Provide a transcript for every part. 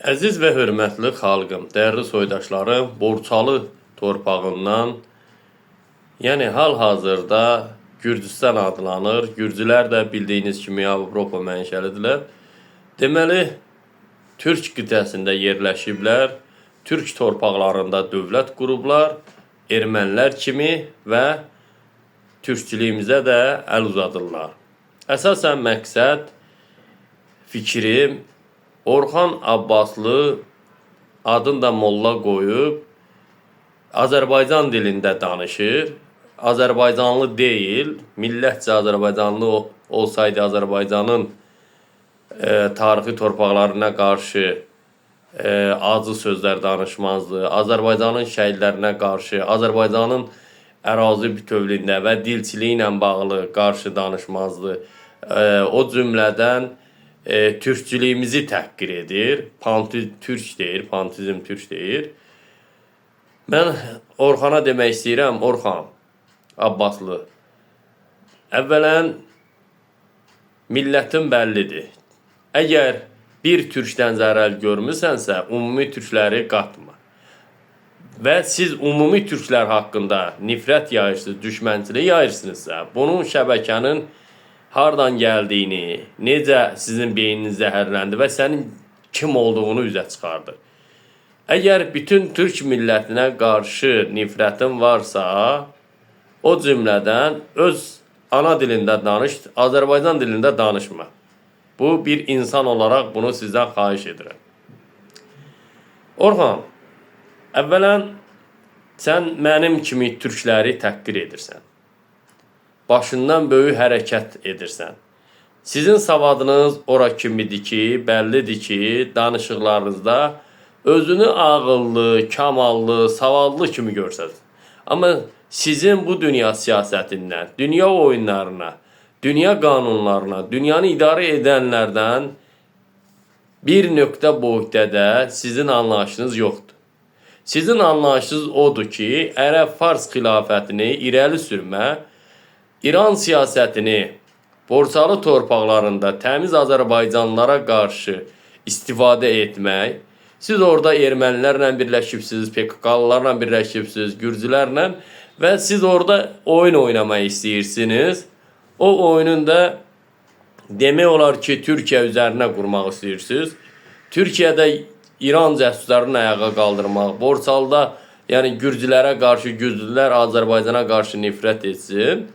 Əziz və hörmətli xalqım, dəyərli soydaşlarım, Borçalı torpağından, yəni hal-hazırda Gürcüstan adlanır. Gürcülər də bildiyiniz kimi Avropa mənşəlidirlər. Deməli, Türk qitəsində yerləşiblər, Türk torpaqlarında dövlət qurublar, ermənilər kimi və türkçülüyümüzə də əl uzadırlar. Əsasən məqsəd, fikrim, Orxan Abbaslı adını da molla qoyub, Azərbaycan dilində danışır. Azərbaycanlı deyil, millətcə Azərbaycanlı olsaydı Azərbaycanın tarixi torpaqlarına qarşı acı sözlər danışmazdı. Azərbaycanın şəhidlərinə qarşı, Azərbaycanın ərazi bütövlüyünə və dilçiliyi ilə bağlı qarşı danışmazdı. O cümlədən türkçülüyümüzü təhqir edir. Türk deyir, pantizm türk deyir. Mən Orxana demək istəyirəm, Orxan Abbaslı. Əvvələn, millətin bəllidir. Əgər bir türkdən zərər görmüsənsə, ümumi türkləri qatma. Və siz ümumi türklər haqqında nifrət yayırsınız, düşmənçilik yayırsınızsa, bunun şəbəkənin hardan gəldiyini, necə sizin beyniniz zəhərləndi və sənin kim olduğunu üzə çıxardır. Əgər bütün türk millətinə qarşı nifrətin varsa, o cümlədən öz ana dilində danış, Azərbaycan dilində danışma. Bu, bir insan olaraq bunu sizdən xahiş edirəm. Orxan, əvvələn, sən mənim kimi türkləri təhqir edirsən. Başından böyük hərəkət edirsən. Sizin savadınız ora kimidir ki, bəllidir ki, danışıqlarınızda özünü ağıllı, kamallı, savadlı kimi görsəniz. Amma sizin bu dünya siyasətindən, dünya oyunlarına, dünya qanunlarına, dünyanı idarə edənlərdən bir nöqtə boyutda sizin anlayışınız yoxdur. Sizin anlayışınız odur ki, Ərəb-Fars xilafətini irəli sürmə, İran siyasətini Borçalı torpaqlarında təmiz Azərbaycanlılara qarşı istifadə etmək, siz orada ermənilərlə birləşibsiniz, PKK-lılarla birləşibsiniz, Gürcülərlə və siz orada oyun oynamaq istəyirsiniz. O oyunun da demək olar ki, Türkiyə üzərinə qurmaq istəyirsiniz. Türkiyədə İran cəsuslarını ayağa qaldırmaq, Borçalıda yəni Gürcülərə qarşı, Gürcülər Azərbaycana qarşı nifrət etsin.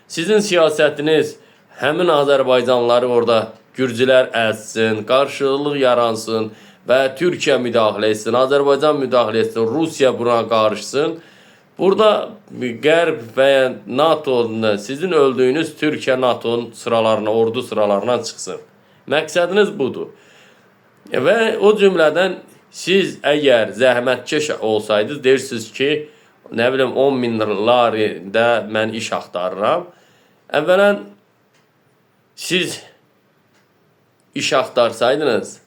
Sizin siyasətiniz həmin Azərbaycanlıları orada Gürcülər əzsin, qarşılıq yaransın və Türkiyə müdaxilə etsin, Azərbaycan müdaxilə etsin, Rusiya buna qarışsın. Burada Qərb və NATO-nun sizin öldüyünüz Türkiyə NATO-nun sıralarına, ordu sıralarına çıxsın. Məqsədiniz budur. Və o cümlədən siz əgər zəhmətkeş olsaydınız, deyirsiniz ki, nə bilim 10.000 larində mən iş axtarıram. Əvvələn, siz iş axtarsaydınız,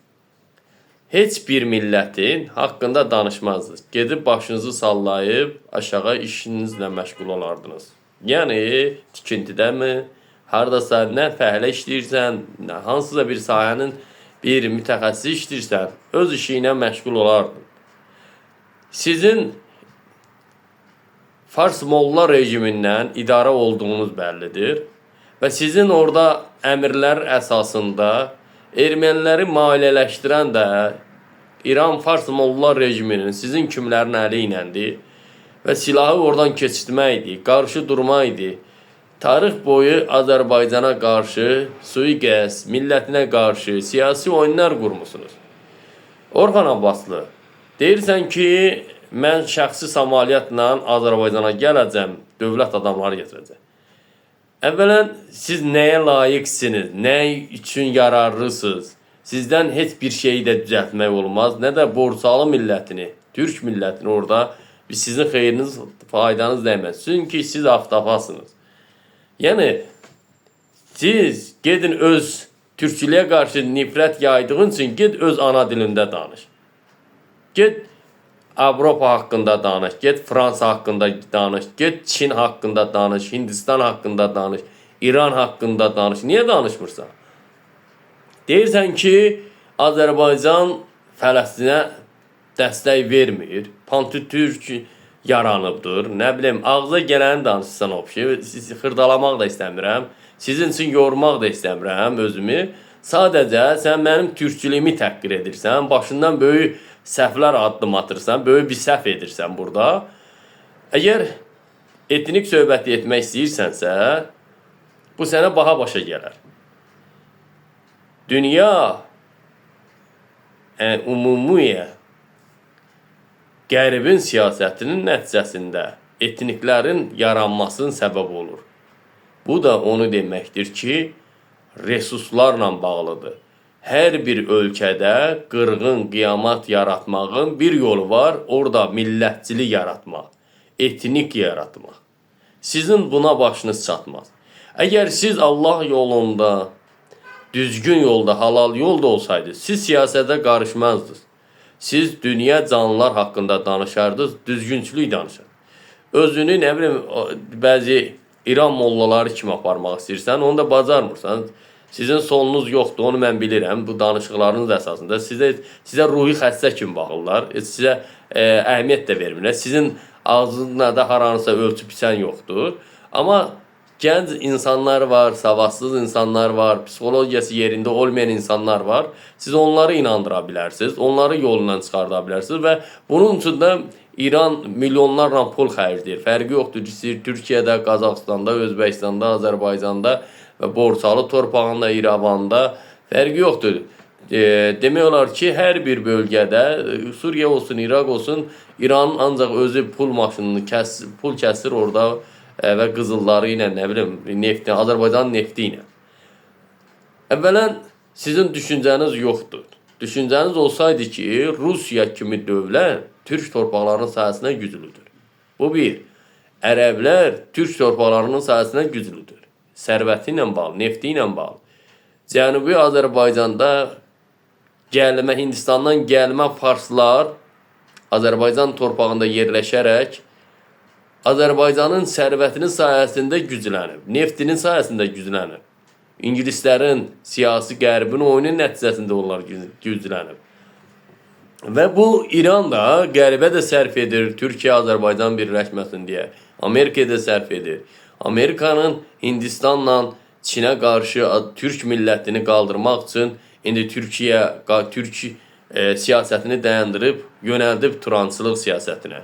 heç bir millətin haqqında danışmazdınız. Gedib başınızı sallayıb aşağı işinizlə məşğul olardınız. Yəni, tikintidəmi, haradasa nə fəhlə işləyirsən, nə hansısa bir sahənin bir mütəxəssis işləyirsən, öz işi ilə məşğul olardın. Sizin Fars molla rejimindən idarə olduğunuz bəllidir və sizin orada əmirlər əsasında erməniləri maliyyələşdirən də İran Fars molla rejiminin sizin kimlərin əli iləndir və silahı oradan keçirtməkdir, qarşı durmaydı. Tarix boyu Azərbaycana qarşı sui-qəsd, millətinə qarşı siyasi oyunlar qurmusunuz. Orxan Abbaslı, deyirsən ki, mən şəxsi samaliyyətlə Azərbaycana gələcəm, dövlət adamları getirəcəm. Əvvələn, siz nəyə layiqsiniz, nə üçün yararlısınız? Sizdən heç bir şeyi də düzəltmək olmaz, nə də Borçalı millətini, Türk millətini orada sizin xeyriniz, faydanız dəyməz. Çünki siz aftafasınız. Yəni, siz gedin öz türkçülüyə qarşı nifrət yaydığın üçün get öz ana dilində danış. Get Avropa haqqında danış, get Fransa haqqında danış, get Çin haqqında danış, Hindistan haqqında danış, İran haqqında danış. Niyə danışmırsan? Deyirsən ki, Azərbaycan Fələstinə dəstək vermir. Panti-Türk yaranıbdır. Nə bilim, ağza gələni danışsan o şey. Sizi xırdalamaq da istəmirəm. Sizin üçün yormaq da istəmirəm özümü. Sadəcə sən mənim türkçülüyümü təhqir edirsən. Başından böyük səhvlər addım atırsan. Böyük bir səhv edirsən burada. Əgər etnik söhbəti etmək istəyirsənsə, bu sənə baha başa gələr. Dünya ümumiyyətlə Qərbin siyasətinin nəticəsində etniklərin yaranmasının səbəb olur. Bu da onu deməkdir ki, resurslarla bağlıdır. Hər bir ölkədə qırğın, qiyamat yaratmağın bir yolu var, orada millətçilik yaratmaq, etnik yaratmaq. Sizin buna başınız çatmaz. Əgər siz Allah yolunda, düzgün yolda, halal yolda olsaydı, siz siyasətə qarışmazdınız. Siz dünya canlılar haqqında danışardınız, düzgünçülük danışardınız. Özünü, nə bilim, bəzi İran mollaları kimi aparmaq istəyirsən, onu da bacarmırsan. Sizin sonunuz yoxdur, onu mən bilirəm. Bu danışıqlarınız əsasında sizə ruhi xəstə kimi baxırlar, sizə əhəmiyyət də vermirlər. Sizin ağzında da haransa ölçü biçən yoxdur. Amma gənc insanlar var, savadsız insanlar var, psixologiyası yerində olmayan insanlar var. Siz onları inandıra bilərsiniz, onları yolundan çıxarda bilərsiniz və bunun üçün də İran milyonlarla pul xərcləyir. Fərqi yoxdur ki, Türkiyədə, Qazaxstanda, Özbəkistanda, Azərbaycanda və Borçalı torpağında, İrəvanda fərqi yoxdur. Demək olar ki, hər bir bölgədə, Suriyə olsun, İraq olsun, İranın ancaq özü pul maşınını pul kəsir orada və qızılları ilə, nə bilim, nefti, Azərbaycanın nefti ilə. Əvvələn, sizin düşüncəniz yoxdur. Düşüncəniz olsaydı ki, Rusiya kimi dövlət Türk torpaqlarının sahəsində güclüdür. Bu bir. Ərəblər Türk torpaqlarının sahəsində güclüdür. Sərvəti ilə bağlı, nefti ilə bağlı. Cənubi Azərbaycanda gəlmə, Hindistandan gəlmə farslar Azərbaycan torpağında yerləşərək Azərbaycanın sərvətinin sayəsində güclənib, neftinin sayəsində güclənib. İngilislərin siyasi qərbin oyunun nəticəsində onlar güclənib. Və bu İran da qərbə də sərf edir, Türkiyə-Azərbaycan birləşməsin deyə. Amerika da sərf edir. Amerikanın Hindistanla Çinə qarşı Türk millətini qaldırmaq üçün indi Türkiyə, Türk siyasətini dayandırıb, yönəldib Turançılıq siyasətinə.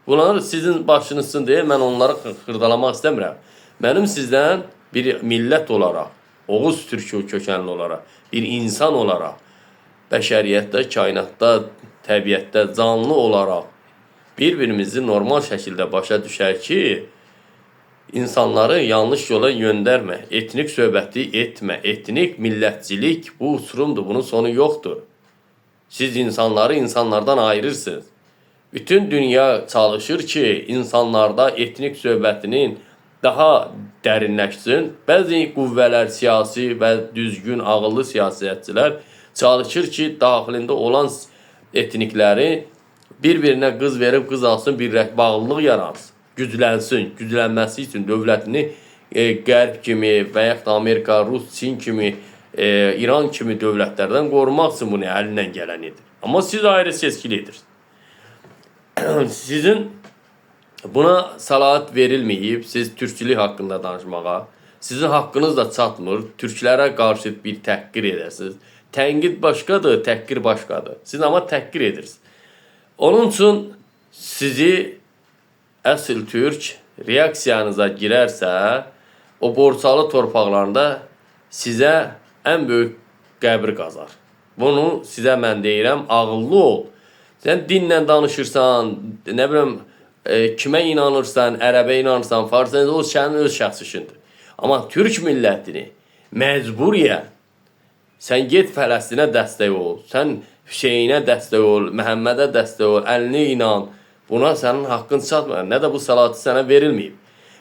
Bunlar sizin başınız üçün deyil, mən onları xırdalamaq istəmirəm. Mənim sizdən bir millət olaraq, Oğuz Türkü kökənli olaraq, bir insan olaraq, bəşəriyyətdə, kainatda, təbiətdə, canlı olaraq bir-birimizi normal şəkildə başa düşər ki, insanları yanlış yola göndərmə, etnik söhbəti etmə, etnik millətçilik bu uçurumdur, bunun sonu yoxdur. Siz insanları insanlardan ayırırsınız. Bütün dünya çalışır ki, insanlarda etnik söhbətinin daha dərinləşsin. Bəzi qüvvələr, siyasi və düzgün, ağıllı siyasətçilər çalışır ki, daxilində olan etnikləri bir-birinə qız verib qız alsın, bir bağlılıq yaransın, güclənsin, güclənməsi üçün dövlətini Qərb kimi və yaxud Amerika, Rus, Çin kimi, İran kimi dövlətlərdən qorumaq üçün bunu əlindən gələn edir. Amma siz ayrı seçkili edirsiniz. Sizin buna salahat verilməyib, siz türkçülük haqqında danışmağa, sizin haqqınız da çatmır, türklərə qarşı bir təhqir edəsiniz. Tənqid başqadır, təhqir başqadır. Siz amma təhqir edirsiniz. Onun üçün sizi əsl türk reaksiyanıza girərsə, o Borçalı torpaqlarında sizə ən böyük qəbir qazar. Bunu sizə mən deyirəm, ağıllı ol. Sən dinlə danışırsan, nə bilim, kimə inanırsan, ərəbə inanırsan, farsan, o sənin öz şəxsi işindir. Amma türk millətini məcburiyyən, sən get Fələstinə dəstək ol, sən Hüseynə dəstək ol, Məhəmmədə dəstək ol, əlini inan, buna sənin haqqın çatmır. Nə də bu salatı sənə verilməyib.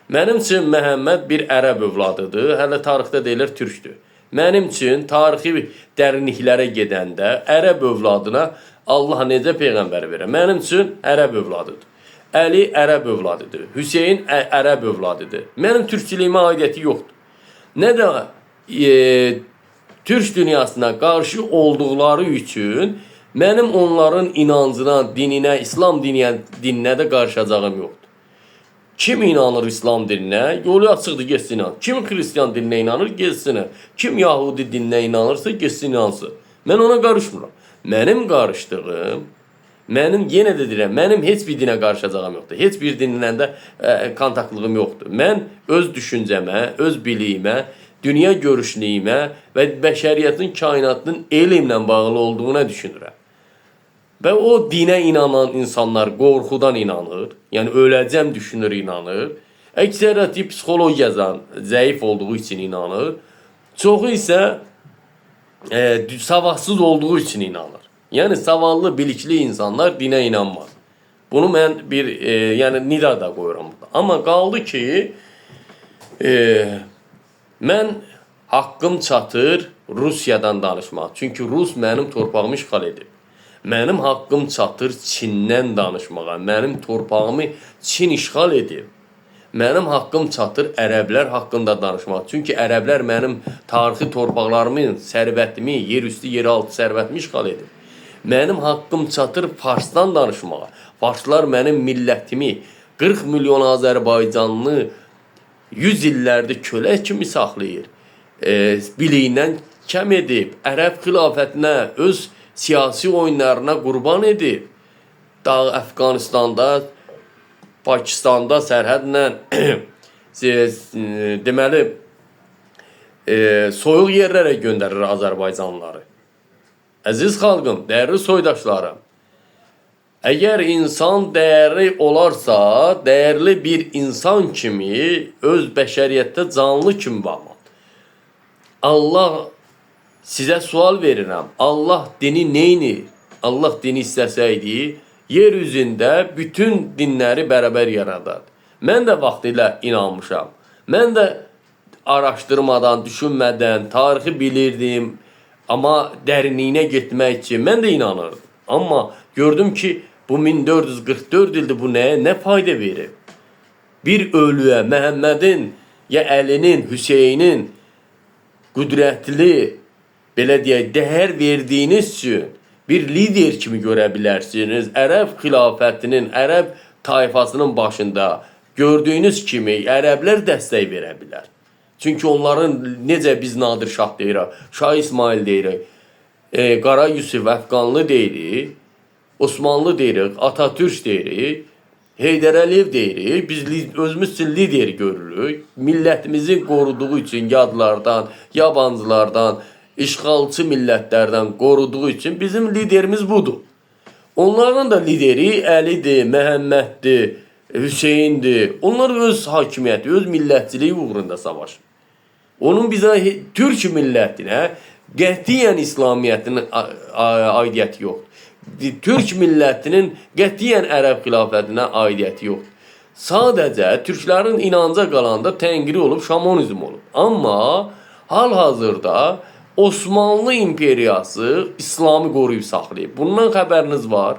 Mənim üçün Məhəmməd bir ərəb övladıdır, hələ tarixdə deyilir türkdür. Mənim üçün tarixi dərinliklərə gedəndə ərəb övladına Allah necə peyğəmbər verir? Mənim üçün ərəb övladıdır. Əli ərəb övladıdır. Hüseyn ərəb övladıdır. Mənim türkçülüyümə aidiyyəti yoxdur. Nə də türk dünyasına qarşı olduqları üçün Mənim onların inancına, dininə, İslam dininə də qarışacağım yoxdur. Kim inanır İslam dininə? Yolu açıqdır, geçsin inan. Kim Hristiyan dininə inanır? Geçsin. Kim Yahudi dininə inanırsa, geçsin inansın. Mən ona qarışmıram. Mənim qarışdığım, yenə də deyirəm, mənim heç bir dinə qarışacağım yoxdur. Heç bir dinlə də kontaktlığım yoxdur. Mən öz düşüncəmə, öz biliyimə, dünya görüşlüyümə və bəşəriyyətin, kainatın elmlə bağlı olduğuna düşünürəm. Və o dinə inanan insanlar qorxudan inanır. Yəni öləcəm düşünür, inanır. Əksəriyyəti psixologiyazdan zəif olduğu üçün inanır. Çoxu isə savadsız olduğu üçün inanır. Yəni savadlı, bilikli insanlar dinə inanmaz. Bunu mən bir yəni nida da qoyuram burada. Amma qaldı ki, mən haqqım çatır Rusiyadan danışmaq. Çünki Rus mənim torpağımı işğal edib. Mənim haqqım çatır Çindən danışmağa. Mənim torpağımı Çin işğal edib. Mənim haqqım çatır ərəblər haqqında danışmaq. Çünki ərəblər mənim tarixi torpaqlarımın, sərvətimi, yerüstü, yeraltı sərvətimi işğal edib. Mənim haqqım çatır Farsdan danışmağa. Farslar mənim millətimi, 40 milyon Azərbaycanlı 100 illərdir kölə kimi saxlayır. Biliyindən kəm edib, ərəb xilafətinə, öz siyasi oyunlarına qurban edib. Dağ Əfqanistanda, Pakistanda sərhədlə deməli soyuq yerlərə göndərir Azərbaycanlıları. Əziz xalqım, dəyərli soydaşlarım, əgər insan dəyərli olarsa, dəyərli bir insan kimi öz bəşəriyyətdə canlı kimi baxmalı. Allah sizə sual verirəm. Allah dini neynir? Allah dini istəsəydi, yer üzündə bütün dinləri bərabər yaradar. Mən də vaxtilə inanmışam. Mən də araşdırmadan, düşünmədən, tarixi bilirdim. Amma dərinliyinə getmək üçün mən də inanırdım. Amma gördüm ki, bu 1444 ildir bu nəyə, nə fayda verir? Bir ölüyə, Məhəmmədin, ya Əlinin, Hüseynin qüdrətli, belə deyək, dəyər verdiyiniz üçün bir lider kimi görə bilərsiniz. Ərəb xilafətinin, ərəb tayfasının başında gördüyünüz kimi ərəblər dəstək verə bilər. Çünki onların necə biz Nadir Şah deyirik, Şah İsmail deyirik, Qara Yusuf Əfqanlı deyirik, Osmanlı deyirik, Atatürk deyirik, Heydər Əliyev deyirik. Biz özümüz üçün lider görürük. Millətimizin qoruduğu üçün yadlardan, yabancılardan, işğalçı millətlərdən qoruduğu üçün bizim liderimiz budur. Onların da lideri Əlidir, Məhəmməddir, Hüseyndir. Onlar öz hakimiyyəti, öz millətçiliyi uğrunda savaşır. Onun bizə Türk millətinə qətiyyən İslamiyyətin aidiyyəti yoxdur. Türk millətinin qətiyyən ərəb xilafətinə aidiyyəti yoxdur. Sadəcə türklərin inanca qalanda tənqiri olub, şamanizm olub. Amma hal-hazırda Osmanlı imperiyası İslamı qoruyub saxlayıb. Bundan xəbəriniz var.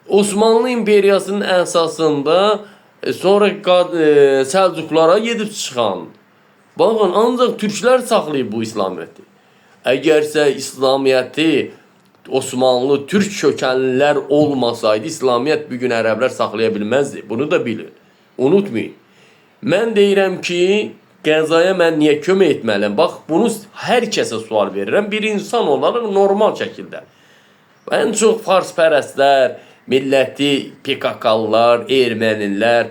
Osmanlı imperiyasının əsasında sonra Səlcuqlara gedib çıxan. Baxın, ancaq türklər saxlayıb bu İslamiyyəti. Əgərsə İslamiyyəti Osmanlı, türk kökənlilər olmasaydı, İslamiyyət bugün ərəblər saxlaya bilməzdi. Bunu da bilin. Unutmayın. Mən deyirəm ki, Qəzaya mən niyə kömək etməliyəm? Bax, bunu hər kəsə sual verirəm. Bir insan olaraq normal şəkildə. Ən çox farspərəstlər, milləti PKK-lılar, ermənilər,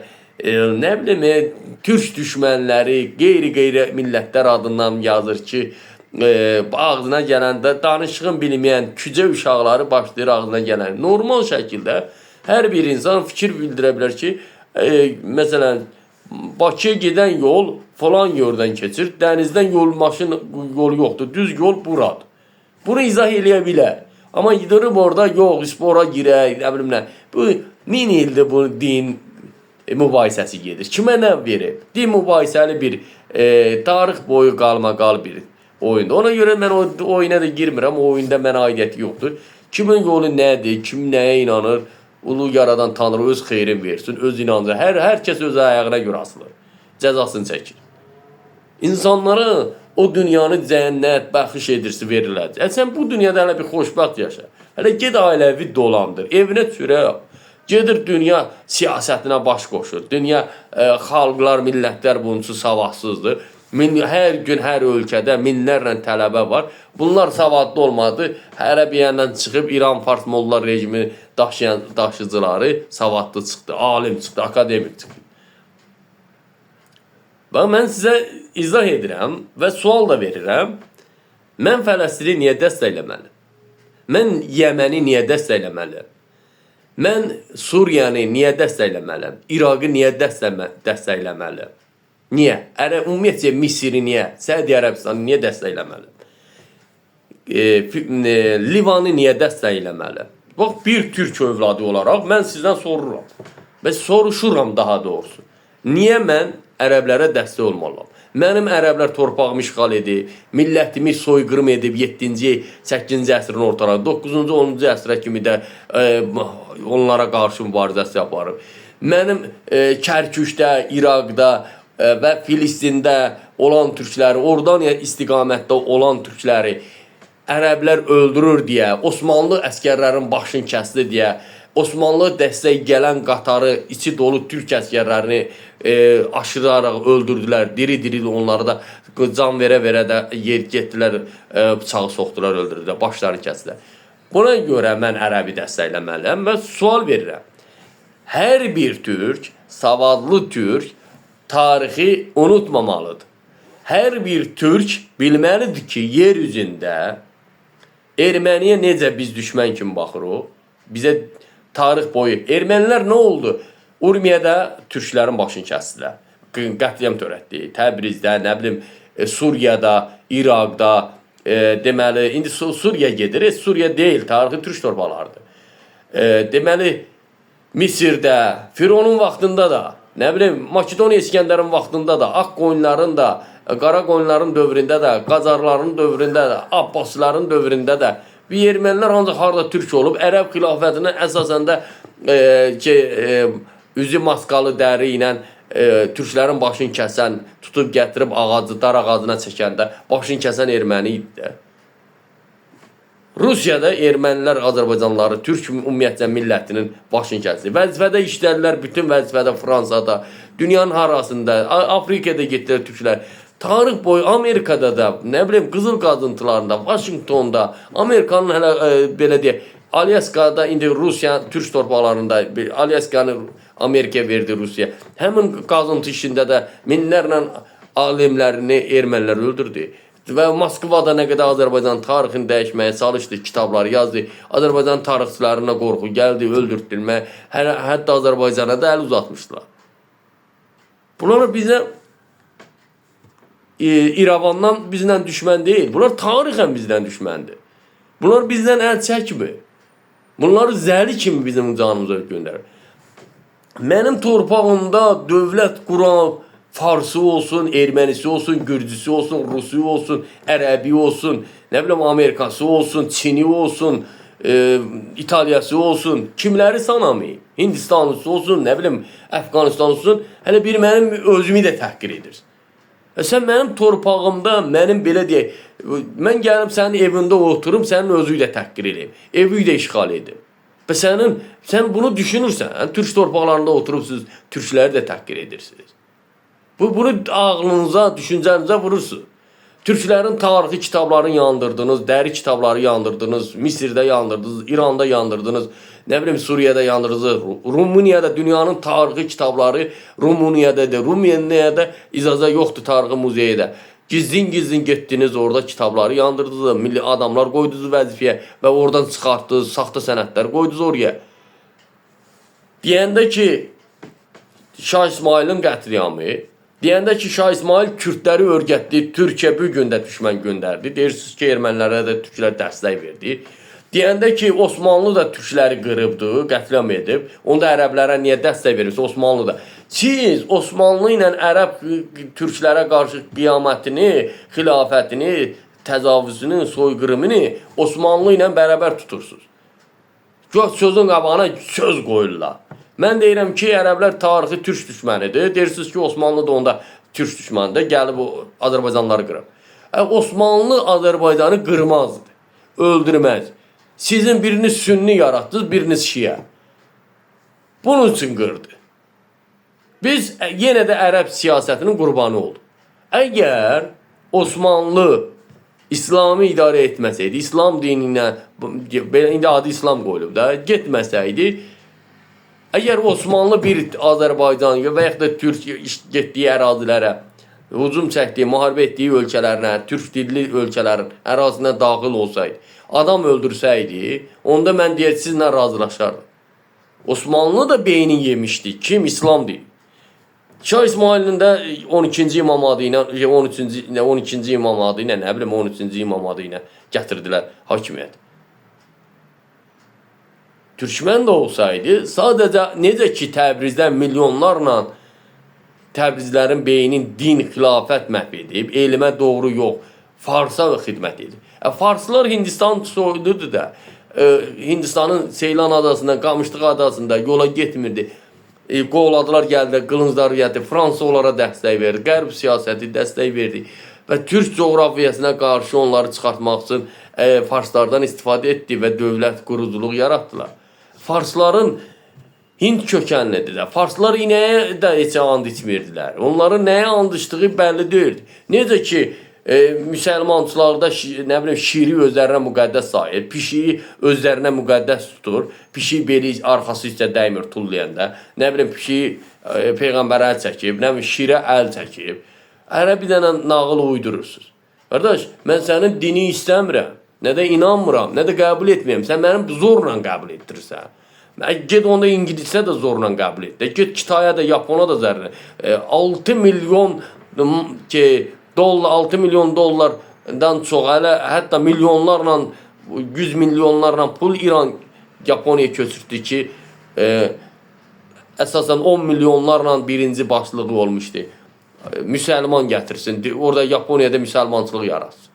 nə bilim, türk düşmənləri, qeyri-qeyri millətlər adından yazır ki, ağzına gələndə danışığın bilməyən kücə uşaqları başlayır ağzına gələn. Normal şəkildə hər bir insan fikir bildirə bilər ki, məsələn, Bakıya gedən yol falan yerdən keçir, dənizdən maşın yolu yoxdur, düz yol buradır. Bunu izah eləyə bilər. Amma gidirib orada, yox, spora girək, nə bilim nə. Bu 1000 ildir bu din mübahisəsi gedir. Kimə nə verir? Din mübahisəli bir tarix boyu qalmaqal bir oyunda. Ona görə mən o oyuna da girmirəm, o oyunda mənə aidiyyəti yoxdur. Kimin yolu nədir, kim nəyə inanır, ulu yaradan Tanrı öz xeyrin versin, öz inancı. Hər kəs öz ayağına görə asılır, cəzasını çəkir. İnsanlara o dünyanı cənnət bəxş edirsə veriləcək. Sən bu dünyada hələ bir xoşbəxt yaşa. Hələ get ailəvi dolandır, evinə çörək yap. Gedir dünya siyasətinə baş qoşur. Dünya xalqlar, millətlər bunun üçün savadsızdır. Hər gün, hər ölkədə minlərlə tələbə var. Bunlar savadlı olmadı. Hərə bir yandan çıxıb İran Fars Molla rejimi daşıyıcıları savadlı çıxdı, alim çıxdı, akademik çıxdı. Bax, mən sizə izah edirəm və sual da verirəm. Mən Fələstini niyə dəstəkləməliyəm? Mən Yəməni niyə dəstəkləməliyəm? Mən Suriyanı niyə dəstəkləməliyəm? İraqı niyə dəstəkləməliyəm? Niyə? Ümumiyyətcə Misiri niyə? Səudiyyə Ərəbistanı niyə dəstəkləməliyəm? Livanı niyə dəstəkləməliyəm? Bax, bir türk övladı olaraq mən sizdən soruram. Və soruşuram daha doğrusu. Niyə mən ərəblərə dəstək olmalıyam? Mənim ərəblər torpağımı işğal edib, millətimi soyqırım edib 7-ci, 8-ci əsrin ortalarında, 9-cu, 10-cu əsrə kimi də onlara qarşı mübarizəsi yaparım. Mənim Kərkükdə, İraqda və Filistində olan türkləri, oradan istiqamətdə olan türkləri ərəblər öldürür deyə, Osmanlı əskərlərin başını kəsdi deyə, Osmanlı dəstək gələn qatarı içi dolu türk əskərlərini aşıraraq öldürdülər. Diri-diri onları da can verə-verə də yer getdilər, bıçağı soxdular, öldürdülər, başlarını kəsdilər. Buna görə mən ərəbi dəstəkləməliyəm və sual verirəm. Hər bir türk, savadlı türk tarixi unutmamalıdır. Hər bir türk bilməlidir ki, yer üzündə Erməniyə necə biz düşmən kimi baxırıq? Bizə tarix boyu. Ermənilər nə oldu? Urmiyədə türklərin başını kəsdilər. Qətliam törətdi. Təbrizdə, nə bilim, Suriyada, İraqda, deməli, indi Suriya gedir. Suriya deyil, tarixi türk torpaqlarıdır. Deməli, Misirdə, Fironun vaxtında da, nə bilim, Makedoniya İskəndərin vaxtında da, Ağ qoyunların da, Qara qoyunların dövründə də, Qacarların dövründə də, Abbasilərin dövründə də bir ermənilər ancaq harada türk olub, ərəb xilafətinin əsasən də üzü maskalı dəri ilə türklərin başını kəsən, tutub gətirib dar ağacına çəkəndə başını kəsən erməni idi. Rusiyada ermənilər Azərbaycanlıları, türk ümumiyyətcə millətinin başını kəsdi. Vəzifədə işlədilər, bütün vəzifədə Fransada, dünyanın harasında, Afrikada getdilər türklər. Tarix boyu Amerikada da, nə bilim, qızıl qazıntılarında, Washingtonda, Amerikanın hələ belə deyək, Alyaskada, indi Rusiya, türk torpaqlarında, Alyaskanı Amerikaya verdi Rusiya. Həmin qazıntı işində də minlərlə alimlərini ermənilər öldürdü. Və Moskvada nə qədər Azərbaycan tarixini dəyişməyə çalışdı, kitabları yazdı. Azərbaycan tarixçilərinə qorxu gəldi, öldürtdülmə, hətta Azərbaycana da əl uzatmışdılar. Bunlar bizə İrəvandan bizlə düşmən deyil. Bunlar tarixən bizdən düşməndir. Bunlar bizdən əl çəkmir. Bunlar zəli kimi bizim canımıza göndərir. Mənim torpağımda dövlət quran Farsı olsun, Ermənisi olsun, Gürcüsü olsun, Rusu olsun, Ərəbi olsun, nə bilim Amerikası olsun, Çini olsun, İtaliyası olsun, kimləri sanamayım? Hindistanlısı olsun, nə bilim Əfqanistan olsun, hələ bir mənim özümü də təhqir edir. Sən mənim torpağımda, mənim belə deyək, mən gəlib sənin evində oturum, sənin özüyü də təhqir edeyim, evi də işğal edeyim. Və sən bunu düşünürsən, türk torpaqlarında oturubsuz, türkləri də təhqir edirsiniz. Bunu ağlınıza, düşüncənizə vurursunuz. Türklərin tarixi kitablarını yandırdınız, dəri kitabları yandırdınız, Misirdə yandırdınız, İranda yandırdınız, nə bilim Suriyada yandırdınız, Rumuniyada dünyanın tarixi kitabları Rumuniyadadır. Rumuniyada icazə yoxdur tarixi muzeydə. Gizlin getdiniz orada kitabları yandırdınız, milli adamlar qoydunuz vəzifəyə və oradan çıxartdınız, saxta sənədlər qoydunuz oraya. Deyəndə ki, Şah İsmailin qətliamı, deyəndə ki, Şah İsmail Kürdləri örgətdi, Türkiyə bu gün də düşmən göndərdi. Deyirsiniz ki, ermənilərə də türklər dəstək verdi. Deyəndə ki, Osmanlı da türkləri qırıbdı, qətliam edib. Onda ərəblərə niyə dəstək verirsiniz? Osmanlı da. Siz Osmanlı ilə ərəb türklərə qarşı qiyamətini, xilafətini, təcavüzünü, soyqırımını Osmanlı ilə bərabər tutursunuz. Sözün qabağına söz qoyurlar. Mən deyirəm ki, ərəblər tarixi türk düşmənidir. Deyirsiniz ki, Osmanlı da onda türk düşmənidir. Gəlib Azərbaycanları qırıb. Osmanlı Azərbaycanı qırmazdı, öldürməz. Sizin biriniz Sünni yaratdınız, biriniz Şiə. Bunun üçün qırdı. Biz yenə də ərəb siyasətinin qurbanı olduq. Əgər Osmanlı İslamı idarə etməsəydi, İslam dininə, indi adı İslam qoyulub da, getməsəydi, əgər Osmanlı bir Azərbaycan və yaxud da Türk getdiyi ərazilərə, hücum çəkdiyi, müharibə etdiyi ölkələrinə, türk dilli ölkələrin ərazisinə daxil olsaydı, adam öldürsəydi, onda mən deyək, sizlə razılaşardım. Osmanlı da beyni yemişdi. Kim? İslam deyil. Şah İsmail'in də 12-ci imam adı ilə, 12-ci imam adı ilə, nə bilim 13-cü imam adı ilə gətirdilər hakimiyyət. Türkmen də olsaydı, sadəcə necə ki Təbrizdən milyonlarla Təbrizlərin beynin din, xilafət məhv edib, elmə doğru yox, Farsa xidmət edib. Farslar Hindistan soyududur da, Hindistanın Seylan adasında, Qamışlıq adasında yola getmirdi. Qovladılar, gəldi, qılıncları gəldi, Fransa onlara dəstək verdi, qərb siyasəti dəstək verdi və Türk coğrafiyasına qarşı onları çıxartmaq üçün Farslardan istifadə etdi və dövlət quruculuq yaratdılar. Farsların Hind kökənlidir də, Farslar inəyə də heç and içmirdilər, onların nəyə and içdiyi bəlli deyildi. Necə ki, müsəlmançılarda nə bilim şiri özlərinə müqəddəs sayır, pişiyi özlərinə müqəddəs tutur, pişiyi beli arxası isə dəymir tullayanda, nə bilim pişiyi peyğəmbərə əl çəkib, nə bilim şirə əl çəkib, bir dənə nağıl uydurursunuz. Qardaş, mən sənin dini istəmirəm, nə də inanmıram, nə də qəbul etməyəm, sən mənim zorla qəbul etdirirsən. Get onda İngilizcə də zorla qəbul et, get Kitaya da, Yapona da zərrə. 6 milyon dollar, 6 milyon dollardan çox, hətta milyonlarla, 100 milyonlarla pul İran Yaponiyaya köçürdü ki, əsasən 10 milyonlarla birinci başlığı olmuşdu. Müsəlman gətirsin, orada Yaponiyada müsəlmançılıq yaratsın.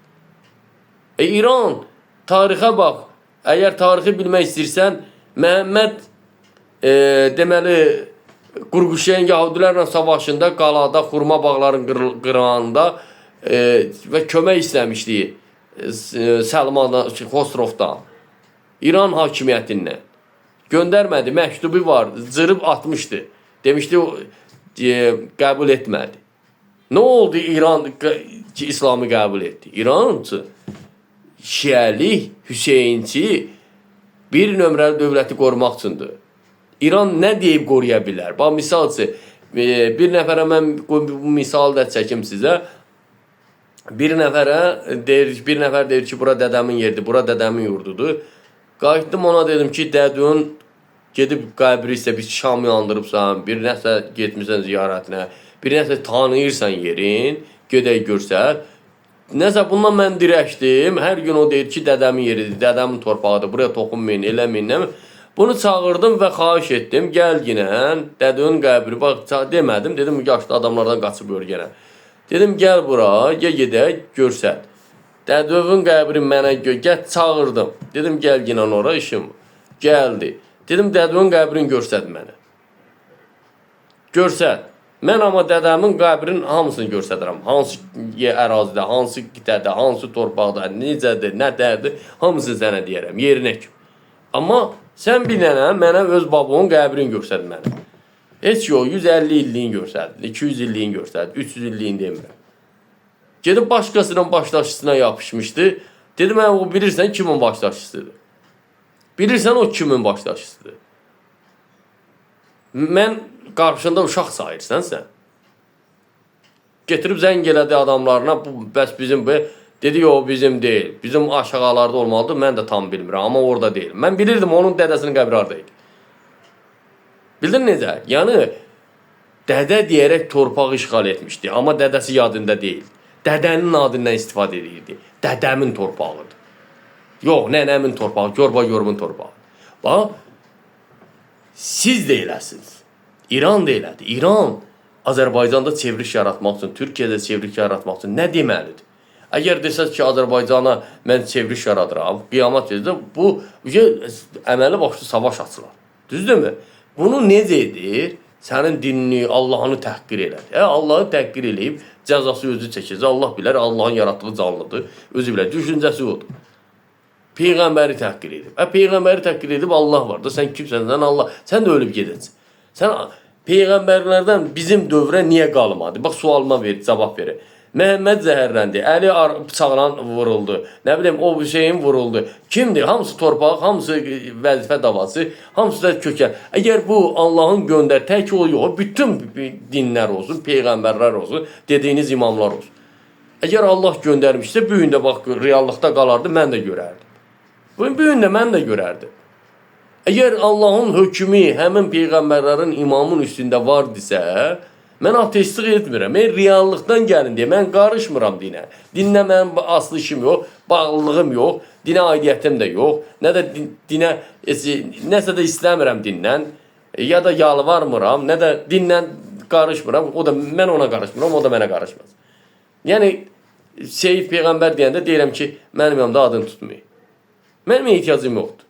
İran, tarixə bax, əgər tarixi bilmək istəyirsən, Məhəmməd deməli, Qurquşiyan Yahudilərlə savaşında, qalada, xurma bağların qırağında və kömək istəmişdi Səlmandan, Xosrovdan, İran hakimiyyətindən. Göndərmədi, məktubu var, cırıb atmışdı. Demişdi, qəbul etmədi. Nə oldu İran ki, İslamı qəbul etdi? İran Şiəlik, Hüseynçi bir nömrəli dövləti qorumaq üçündür. İran nə deyib qoruya bilər? Bax, misal üçün, bir nəfərə mən bu misal da çəkim sizə. Bir nəfər deyir ki, bura dədəmin yerdir, bura dədəmin yurdudur. Qayıtdım ona dedim ki, dədün gedib qəbri isə bir şam yandırıbsan, bir nəsə getmirsən ziyarətinə, bir nəsə tanıyırsan yerin, gedək görsət. Nəsə bundan mən dirəşdim, hər gün o deyir ki, dədəmin yeridir, dədəmin torpağıdır, buraya toxunmayın, eləməyin, nəmin. Bunu çağırdım və xahiş etdim, gəl ginən, dədənin qəbri, bax, demədim, dedim, yaşlı adamlardan qaçıb örgənə. Dedim, gəl bura, gedək, görsət. Dədənin qəbri mənə get çağırdım. Dedim, gəl ginən ora, işim. Gəldi. Dedim, dədənin qəbrini görsət mənə. Görsət. Mən amma dədəmin qəbrinin hamısını göstədirəm. Hansı ərazidə, hansı qitədə, hansı torpaqda, necədir, nədərdir, hamısını sənə deyərəm, yerinə kimi. Amma sən bir dənə mənə öz babamın qəbrini göstər mənə. Heç yox, 150 illiyin göstərdir, 200 illiyin göstərdir, 300 illiyin demirəm. Gedib başqasının başdaşısına yapışmışdı. Dedim, o bilirsən kimin başdaşısıdır? Bilirsən o kimin başdaşısıdır? Mən qarşında uşaq sayırsan sən. Getirib zəng elədi adamlarına, bəs bizim bu, dedi, o bizim deyil. Bizim aşağılarda olmalıdır, mən də tam bilmirəm, amma orada deyil. Mən bilirdim, onun dədəsinin qəbri haradaydı. Bildin necə? Yəni, dədə deyərək torpağı işğal etmişdi, amma dədəsi yadında deyil. Dədənin adından istifadə edirdi. Dədəmin torpağıdır. Yox, nənəmin torpağı, yorba-yorumun torpağı. Bax, siz də eləsiniz. İran da elədir. İran Azərbaycanda çevriş yaratmaq üçün, Türkiyədə çevriş yaratmaq üçün nə deməlidir? Əgər desəz ki, Azərbaycana mən çevriş yaradıram, qiyamət edəcək, bu əməli başlı savaş açılar. Düzdürmü? Bunu necə edir? sənin dinini, Allahını təhqir elədi. Allahı təhqir eləyib, cəzası özü çəkəcək. Allah bilər, Allahın yaratdığı canlıdır. Özü bilər, düşüncəsi odur. Peyğəmbəri təhqir edib. Peyğəmbəri təhqir edib Allah var da, sən kimsən, sən Allah, sən də ölüb gedəcəksən. Sən peyğəmbərlərdən bizim dövrə niyə qalmadı? Bax, sualıma cavab verir. Məhəmməd zəhərləndi, Əli bıçaqla vuruldu, nə bilim, o Hüseyin vuruldu. Kimdir? Hamısı torpaq, hamısı vəzifə davası, hamısı da kökən. Əgər bu Allahın göndər, tək o yox, bütün dinlər olsun, peyğəmbərlər olsun, dediyiniz imamlar olsun. Əgər Allah göndərmişsə, bu gün də bax, reallıqda qalardı, mən də görərdim. Bu gün də mən də görərdim. Əgər Allahın hökmü həmin peyğəmbərlərin imamın üstündə vardısə, mən ateistlik etmirəm. Mən reallıqdan gəlin deyə, mən qarışmıram dinə. Dinlə mənim aslı işim yox, bağlılığım yox, dinə aidiyyətim də yox. Nə də dinə, nəsə də istəmirəm dindən, ya da yalvarmıram, nə də dinlə qarışmıram. O da mən ona qarışmıram, o da mənə qarışmaz. Yəni, Seyid Peyğəmbər deyəndə deyirəm ki, mənim yanımda adını tutmayın. Mənim ehtiyacım yoxdur.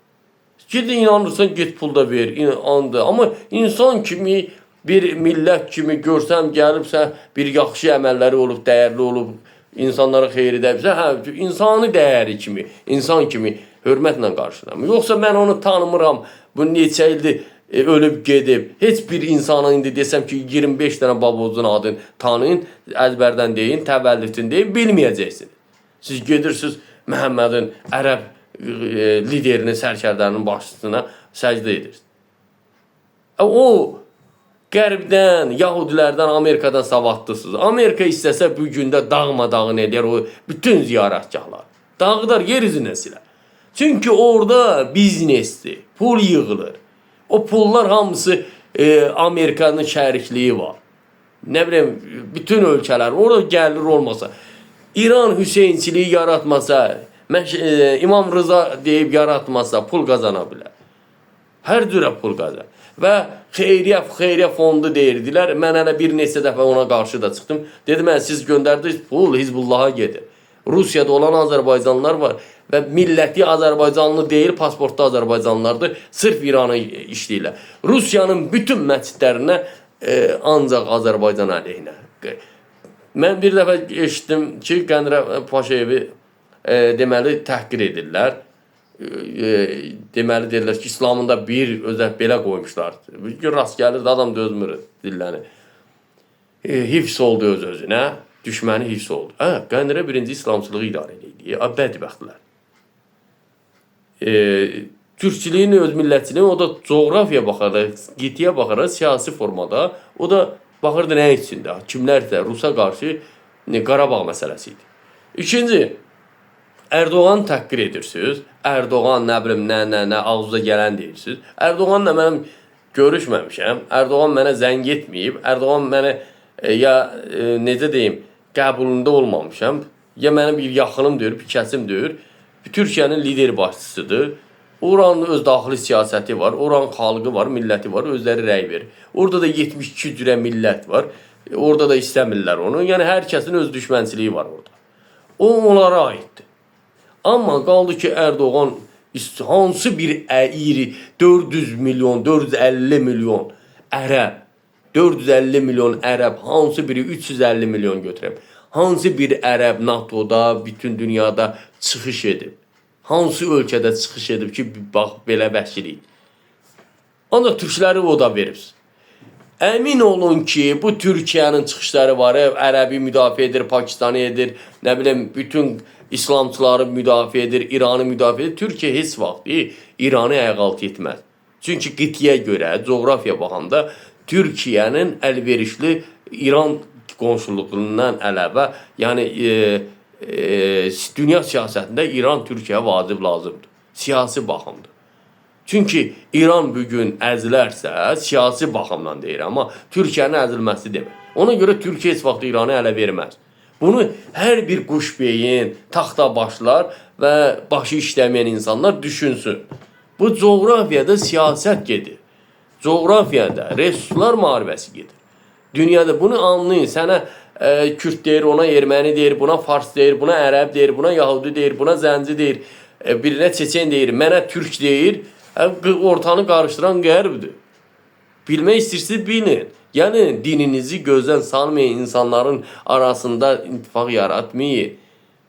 Gidin inanırsan, get pul da ver, andı. Amma insan kimi, bir millət kimi görsəm, gəlibsə, bir yaxşı əməlləri olub, dəyərli olub, insanlara xeyri dəbsə, insani dəyəri kimi, insan kimi hörmətlə qarşılayım. Yoxsa mən onu tanımıram, bu neçə ildir ölüb gedib. Heç bir insana indi desəm ki, 25 dənə babozun adını tanıyın, əzbərdən deyin, təvəllüdün deyin, bilməyəcəksiniz. Siz gedirsiniz Məhəmmədin ərəb liderinin, sərkərdərinin başçısına səcdə edirsiniz. O Qərbdən, Yahudilərdən, Amerikadan savadlısınız. Amerika istəsə bu gündə dağmadağın edir o bütün ziyarətgahlar. Dağıdar, yer üzünə silər. Çünki orada biznesdir, pul yığılır. O pullar hamısı Amerikanın şərikliyi var. Nə bileyim, bütün ölkələr, orada gəlir olmasa, İran Hüseynçiliyi yaratmasa, İmam Rıza deyib yaratmasa pul qazana bilər. Hər cürə pul qazanır. Və xeyriyyə fondu deyirdilər. Mən hələ bir neçə dəfə ona qarşı da çıxdım. Dedim, siz göndərdiniz, pul Hizbullaha gedir. Rusiyada olan Azərbaycanlılar var və milləti Azərbaycanlı deyil, pasportda Azərbaycanlılardır. Sırf İranı işləyirlər. Rusiyanın bütün məscidlərinə ancaq Azərbaycan əleyhinə. Mən bir dəfə eşitdim ki, Qənirə Paşayevi deməli təhqir edirlər. Deməli deyirlər ki, İslamında bir özət belə qoymuşlar. Bir gün rast gəlirdi, adam dözmür dilləni. Hifz oldu öz-özünə, düşməni hifz oldu. Qənirə birinci İslamçılığı idarə edir. Bədbəxtlər. Türkçiliyin, öz millətçiliyin, o da coğrafiya baxaraq, gitiyə baxaraq, siyasi formada, o da baxırdı nə içində? Kimlərsə Rusa qarşı Qarabağ məsələsi idi. İkinci, Erdoğan təhqir edirsiniz. Erdoğan nə bilim, nə ağzıza gələn deyirsiniz. Erdoğanla mənim görüşməmişəm. Erdoğan mənə zəng etməyib. Erdoğan mənə necə deyim, qəbulunda olmamışam. Ya mənim bir yaxınım deyir, bir kəsim deyir. Türkiyənin lider başçısıdır. Oranın öz daxili siyasəti var. Oranın xalqı var, milləti var. Özləri rəy verir. Orada da 72 cürə millət var. Orada da istəmirlər onu. Yəni hər kəsin öz düşmənçiliyi var orada. O onlara aiddir. Amma qaldı ki, Erdoğan hansı bir iri 400 milyon, 450 milyon ərəb, 450 milyon ərəb, hansı biri 350 milyon götürəm. Hansı bir ərəb NATO'da, bütün dünyada çıxış edib. Hansı ölkədə çıxış edib ki, bax, belə vəhşilik. Ancaq türkləri o da veribsiz. Əmin olun ki, bu Türkiyənin çıxışları var, ərəbi müdafiə edir, Pakistanı edir, nə bilim, bütün İslamçıları müdafiə edir, İranı müdafiə edir. Türkiyə heç vaxt İranı ayaqaltı etməz. Çünki qitliyə görə, coğrafiya baxanda Türkiyənin əlverişli İran qonşuluğundan əlavə, yəni dünya siyasətində İran Türkiyəyə vacib lazımdır. Siyasi baxımdır. Çünki İran bugün əzilərsə, siyasi baxımdan deyir, amma Türkiyənin əzilməsi demir. Ona görə Türkiyə heç vaxt İranı ələ verməz. Bunu hər bir quşbeyin, taxtabaşlar və başı işləməyən insanlar düşünsün. Bu coğrafiyada siyasət gedir. Coğrafiyada resurslar müharibəsi gedir. Dünyada bunu anlayın. Sənə Kürt deyir, ona erməni deyir, buna fars deyir, buna ərəb deyir, buna yahudi deyir, buna zənci deyir, birinə çeçen deyir, mənə türk deyir. Ortanı qarışdıran qərbdir. Bilmək istəyirsiniz, bilin. Yəni dininizi gözdən salmayın, insanların arasında ittifaq yaratmayın.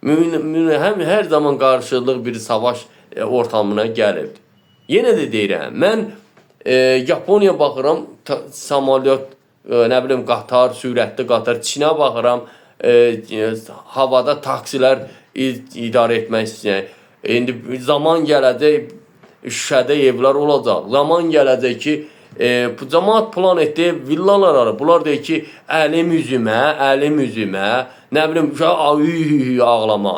Həm hər zaman qarşılıq bir savaş ortamına gəlibdir. Yenə də deyirəm, mən Yaponiya baxıram, samolyot, nə bilim, qatar, sürətli qatar, Çinə baxıram, havada taksilər idarə etmək istəyən. İndi zaman gələcək, Şuşədə evlər olacaq. Zaman gələcək ki, cəmaət plan etdi, villalar alır. Bunlar deyir ki, əlim üzümə, nə bilim, ağlama.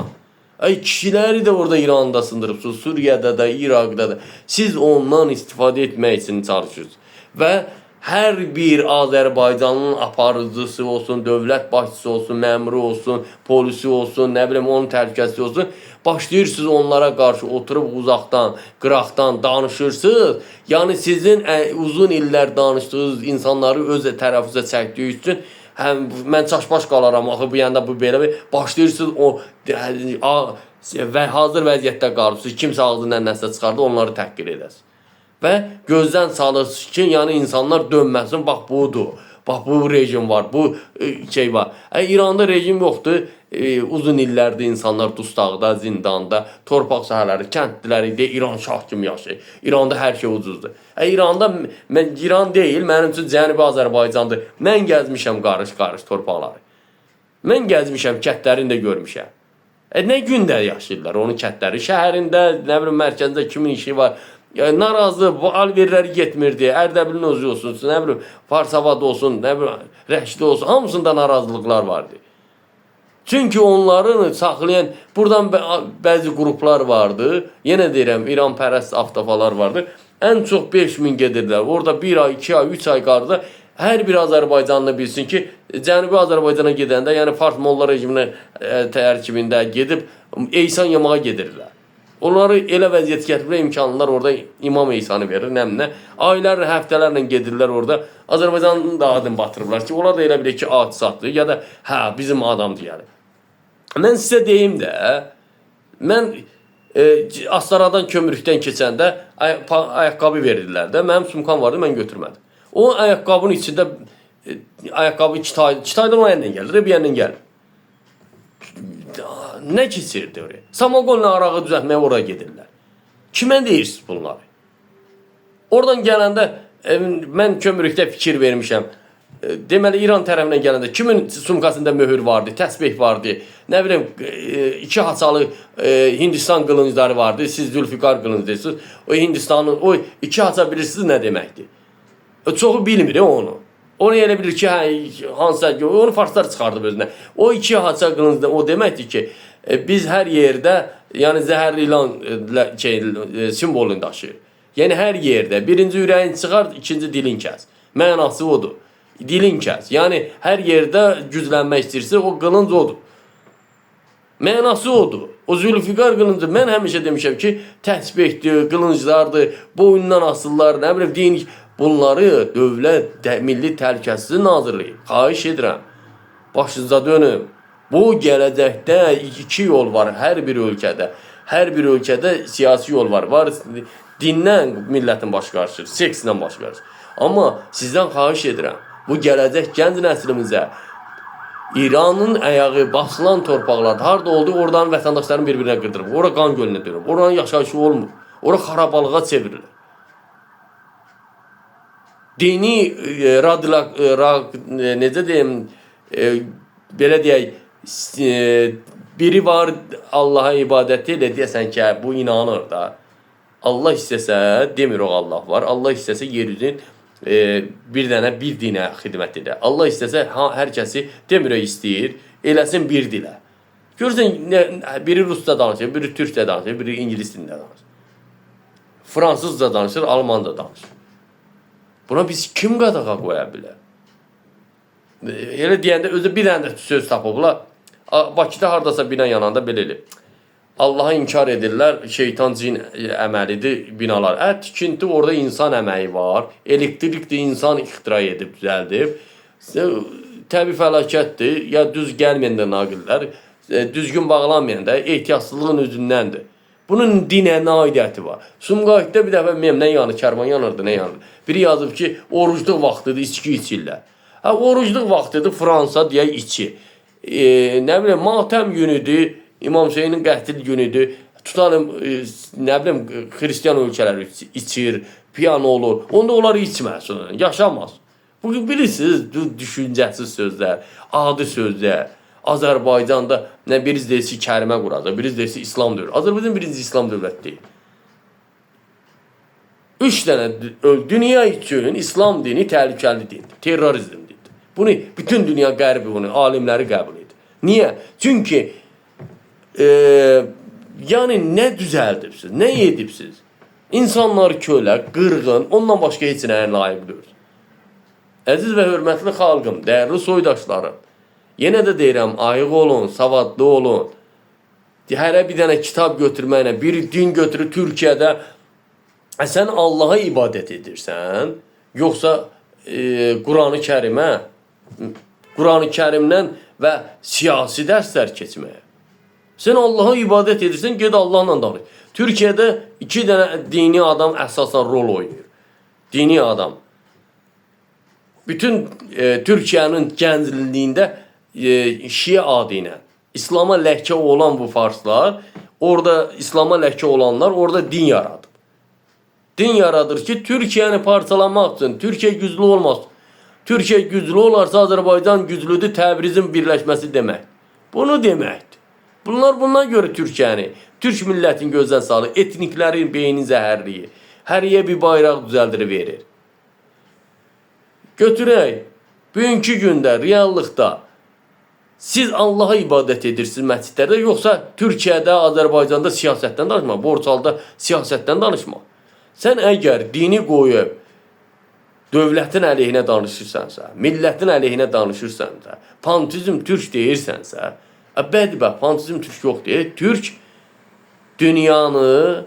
Kişiləri də orada İranda sındırıbsınız, Suriyada da, Irakda da. Siz ondan istifadə etmək üçün çalışırsınız. Və hər bir Azərbaycanın aparıcısı olsun, dövlət başçısı olsun, məmuru olsun, polisi olsun, nə bilim, onun təhlükəsi olsun, başlayırsınız onlara qarşı oturub uzaqdan, qıraqdan danışırsınız. Yəni sizin uzun illər danışdığınız insanları öz tərəfinizə çəkdiyi üçün mən çaşbaş qalaram, axı bu yanda bu belə başlayırsınız o və hazır vəziyyətdə qalırsınız. Kimsə ağzından nəsə çıxardı, onları təhqir edəsiniz. Və gözdən salırsınız ki, yəni insanlar dönməsin, bax budur. Bax bu rejim var, bu şey var. İranda rejim yoxdur. Uzun illərdir insanlar dustaqda, zindanda, torpaq sahələri, kəndliləri də İran şah kimi yaşayır. İranda hər şey ucuzdur. İranda, İran deyil, mənim üçün Cənubi Azərbaycandır. Mən gəzmişəm qarış-qarış torpaqları. Mən gəzmişəm, kətlərini də görmüşəm. Nə gündə yaşayırlar onun kətləri? Şəhərində, nə bilim, mərkəzdə kimin işi var? Narazı, bu alverləri getmirdi. Ərdəbilin özü olsun, nə bilim, Farsavad olsun, nə bilim, Rəşdi olsun. Hamısında narazılıqlar vardı. Çünki onları saxlayan, buradan bəzi qruplar vardı. Yenə deyirəm, İran-pərəst avtofalar vardı. Ən çox 5000 gedirlər. Orada 1 ay, 2 ay, 3 ay qarda hər bir Azərbaycanlı bilsin ki, Cənubi Azərbaycana gedəndə, yəni Fars Molla rejiminə tərkibində gedib, eysan yamağa gedirlər. Onları elə vəziyyət gətirib, imkanlılar orada İmam Eysanı verir, nəminə. Aylar, həftələrlə gedirlər orada. Azərbaycanın da adını batırırlar ki, onlar da elə bilir ki, adi-satlı ya da bizim adam deyəlir. Mən sizə deyim də, mən Astaradan kömürlükdən keçəndə ayaqqabı verirlər də. Mənim sumkam vardı, mən götürmədim. O ayaqqabının içində, ayaqqabı 2 aydan o yəndən gəlir, bir yəndən gəlir. Nə keçirdi oraya? Samoqonla arağı düzəltməyə oraya gedirlər. Kimə deyirsiniz bunları? Oradan gələndə, mən kömürlükdə fikir vermişəm. Deməli, İran tərəfindən gələndə kimin sumkasında möhür vardı, təsbih vardı, nə bileyim, 2 haçalı Hindistan qılıncları vardı, siz Zülfikar qılınc deyirsiniz. O Hindistanın, o 2 haça bilirsiniz nə deməkdir? Çoxu bilmir onu. Onu elə bilir ki, hansısa, onu farslar çıxardıb özünə. O 2 haça qılıncda o deməkdir ki, biz hər yerdə, yəni zəhərli ilan simvolunu daşıyır. Yəni hər yerdə birinci ürəyin çıxar, ikinci dilin kəs. Mənası odur. Dilin kəs. Yəni hər yerdə güclənmək istəyirsə, o qılınc odur. Mənası odur. O Zülfikar qılıncı, mən həmişə demişəm ki, təsbihdir, qılınclardır, boynundan asırlar, nə bilim, din. Bunları Dövlət Milli Təhlükəsizlik Nazirliyi, xahiş edirəm, başınıza dönüm. Bu gələcəkdə 2 yol var hər bir ölkədə. Hər bir ölkədə siyasi yol var. Var dindən millətin başı qarışır, sekslə başı qarışır. Amma sizdən xahiş edirəm, bu gələcək gənc nəslimizə İranın ayağı basılan torpaqlarda harada oldu, oradan vətəndaşların bir-birinə qırdırıb. Ora qan gölünə dönüb, oranın yaşayışı olmur. Ora xarabalığa çevrilir. Dini, necə deyim, belə deyək, biri var Allaha ibadət elə deyəsən ki, bu inanır da. Allah istəsə, demir o Allah var, Allah istəsə yeryüzün bir dinə xidmət edə. Allah istəsə hər kəsi demir o istəyir, eləsin bir dilə. Görürsən, biri Rusca danışır, biri Türkçə danışır, biri İngilis dilində danışır. Fransızca danışır, Almanca danışır. Buna biz kim qadağa qoya bilər? Elə deyəndə, özü bir dənə də söz tapıblar. Bakıda haradasa bina yananda belə eləyib. Allah'a inkar edirlər, şeytan cin əməlidir binalar. Tikinti orada insan əməyi var. Elektrikdir, insan ixtira edib, düzəldib. Təbii fəlakətdir, ya düz gəlməyəndə naqillər, düzgün bağlanmayanda ehtiyatsızlığın üzündəndir. Bunun dinə nə aidiyyəti var? Sumqayıtda bir dəfə nə yanı, kərvan yanırdı, nə yanırdı. Biri yazıb ki, orucluq vaxtıdır, içki içirlər. Orucluq vaxtıdır, Fransa deyək içi. Nə bilim, matəm günüdür, İmam Hüseynin qətil günüdür. Tutalım, nə bilim, Xristiyan ölkələri içir, piano olur. Onda onlar içməsin, yaşamaz. Bugün bilirsiniz, düşüncəsiz sözlər, adi sözlər. Azərbaycanda nə biriz deyirsə kərimə quracaq, biriz deyirsə İslam dövləti. Azərbaycan birinci İslam dövləti deyil. 3 dənə dünya üçün İslam dini təhlükəli dindir, terrorizm dindir. Bunu bütün dünya qərbi, bunu alimləri qəbul edir. Niyə? Çünki yəni nə düzəldibsiz, nə edibsiz? İnsanlar kölə, qırğın, ondan başqa heç nəyə layiq deyil. Əziz və hörmətli xalqım, dəyərli soydaşlarım, yenə də deyirəm, ayıq olun, savadlı olun. Hərə bir dənə kitab götürməklə, bir din götürür Türkiyədə, sən Allaha ibadət edirsən, yoxsa Quran-ı Kərimə, Quran-ı Kərimdən və siyasi dərslər keçməyə. Sən Allaha ibadət edirsən, ged Allahla danış. Türkiyədə 2 dənə dini adam əsasən rol oynayır. Dini adam. Bütün Türkiyənin gəncliyində Şiə adı ilə İslama ləhkə olan bu farslar, orada İslama ləhkə olanlar orada din yaradır. Din yaradır ki, Türkiyəni parçalamaq üçün, Türkiyə güclü olmaz. Türkiyə güclü olarsa Azərbaycan güclüdür, Təbrizin birləşməsi demək. Bunu deməkdir. Bunlar bundan görə Türkiyəni, Türk millətin gözdən salır, etniklərin beyni zəhərliyir. Həriyə bir bayraq düzəldir verir. Götürək, bugünkü gündə, reallıqda siz Allaha ibadət edirsiniz məscidlərdə, yoxsa Türkiyədə, Azərbaycanda siyasətdən danışma, Borçalıda siyasətdən danışma. Sən əgər dini qoyub, dövlətin əleyhinə danışırsansa, millətin əleyhinə danışırsansa, fantizm türk deyirsənsə, bədbəxt, fantizm türk yox deyir, türk dünyanı,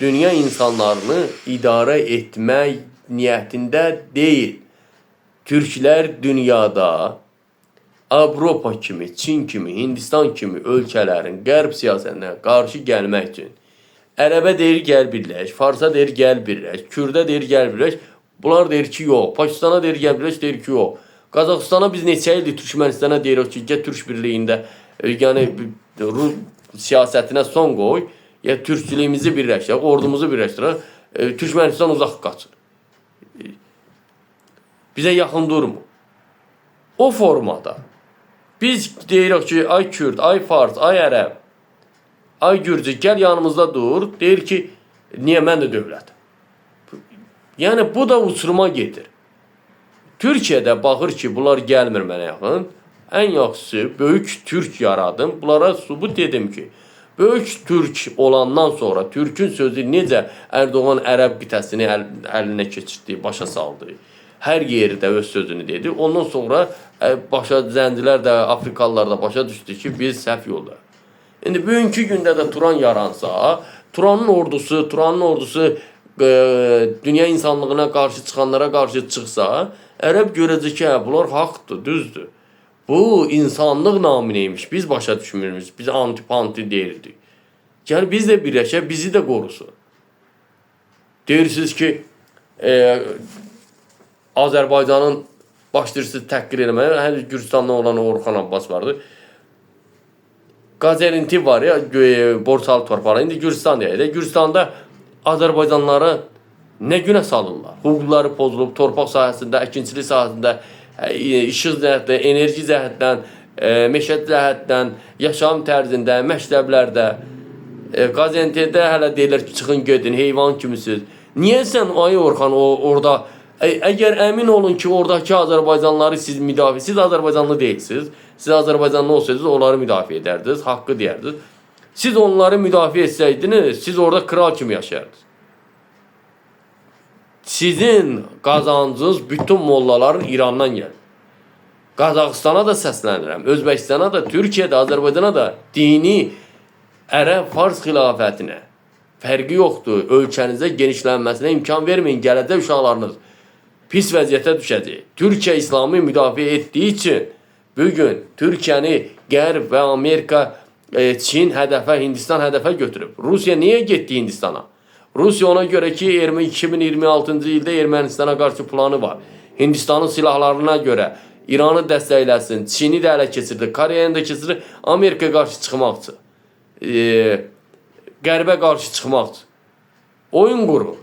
dünya insanlarını idarə etmək niyyətində deyil. Türklər dünyada Avropa kimi, Çin kimi, Hindistan kimi ölkələrin qərb siyasətinə qarşı gəlmək üçün Ərəbə deyir gəl birləş, Farsa deyir gəl birləş, Kürdə deyir gəl birləş, bunlar deyir ki yox, Pakistana deyir gəl birləş, deyir ki yox. Qazaxıstana biz neçə ildir Türkmənistana deyirik ki, gəl Türk birliyində, yəni siyasətinə son qoy, ya türkçülüyümüzü birləşdirək, ordumuzu birləşdirək, Türkmənistan uzaq qaçır. Bizə yaxın durmur. O formada biz deyirik ki, ay Kürd, ay Fars, ay Ərəb, ay Gürcü, gəl yanımızda dur, deyir ki, niyə mən də dövlətəm? Yəni, bu da uçuruma gedir. Türkiyədə baxır ki, bunlar gəlmir mənə yaxın, ən yaxşısı, böyük Türk yaradım, bunlara sübut dedim ki, böyük Türk olandan sonra, Türkün sözü necə Ərdoğan Ərəb qitəsini əlinə keçirdi, başa saldı. Hər yerdə öz sözünü dedi. Ondan sonra başa zəncilər də, Afrikalılar da başa düşdü ki, biz səhv yolda. İndi bugünkü gündə də Turan yaransa, Turanın ordusu dünya insanlığına qarşı çıxanlara qarşı çıxsa, Ərəb görəcək ki, bunlar haqdır, düzdür. Bu insanlıq naminəymiş, biz başa düşmürmüş, biz anti-panti deyirdik. Gəl biz də birləşək, bizi də qorusun. Deyirsiniz ki, Azərbaycanın başlayırsınız təhqir eləməyə, hələ Gürcistandan olan Orxan Abbas vardı. Qazerinti var ya, Borçalı torpağı, indi Gürcistan deyək. Gürcistanda Azərbaycanlara nə günə salırlar? Hüquqları pozulub, torpaq sahəsində, əkinçilik sahəsində, işıq zəhətdən, enerji zəhətdən, məişət zəhətdən, yaşam tərzində, məktəblərdə, Qazerintidə hələ deyirlər ki, çıxın gedin, heyvan kimisiniz. Niyə sən, ay Orxan, orada əgər əmin olun ki, oradakı Azərbaycanlıları siz müdafiə, siz Azərbaycanlı deyilsiniz, siz Azərbaycanlı olsaydınız, onları müdafiə edərdiniz, haqqı deyərdiniz. Siz onları müdafiə etsəydiniz, siz orada kral kimi yaşayardınız. Sizin qazancınız bütün mollaların İrandan gəlir. Qazaxıstana da səslənirəm, Özbəkistana da, Türkiyədə, Azərbaycana da dini Ərəb Fars xilafətinə fərqi yoxdur. Ölkənizə genişlənməsinə imkan verməyin, gələcək uşaqlarınız pis vəziyyətə düşəcək. Türkiyə İslamı müdafiə etdiyi üçün bugün Türkiyəni Qərb və Amerika Çin hədəfə, Hindistan hədəfə götürüb. Rusiya niyə getdi Hindistana? Rusiya ona görə ki, 2026-cı ildə Ermənistana qarşı planı var. Hindistanın silahlarına görə İranı dəstəkləsin, Çini də ələ keçirdi, Koreyanı da keçirdi, Amerikaya qarşı çıxmaq üçün. Qərbə qarşı çıxmaq üçün. Oyun qurur.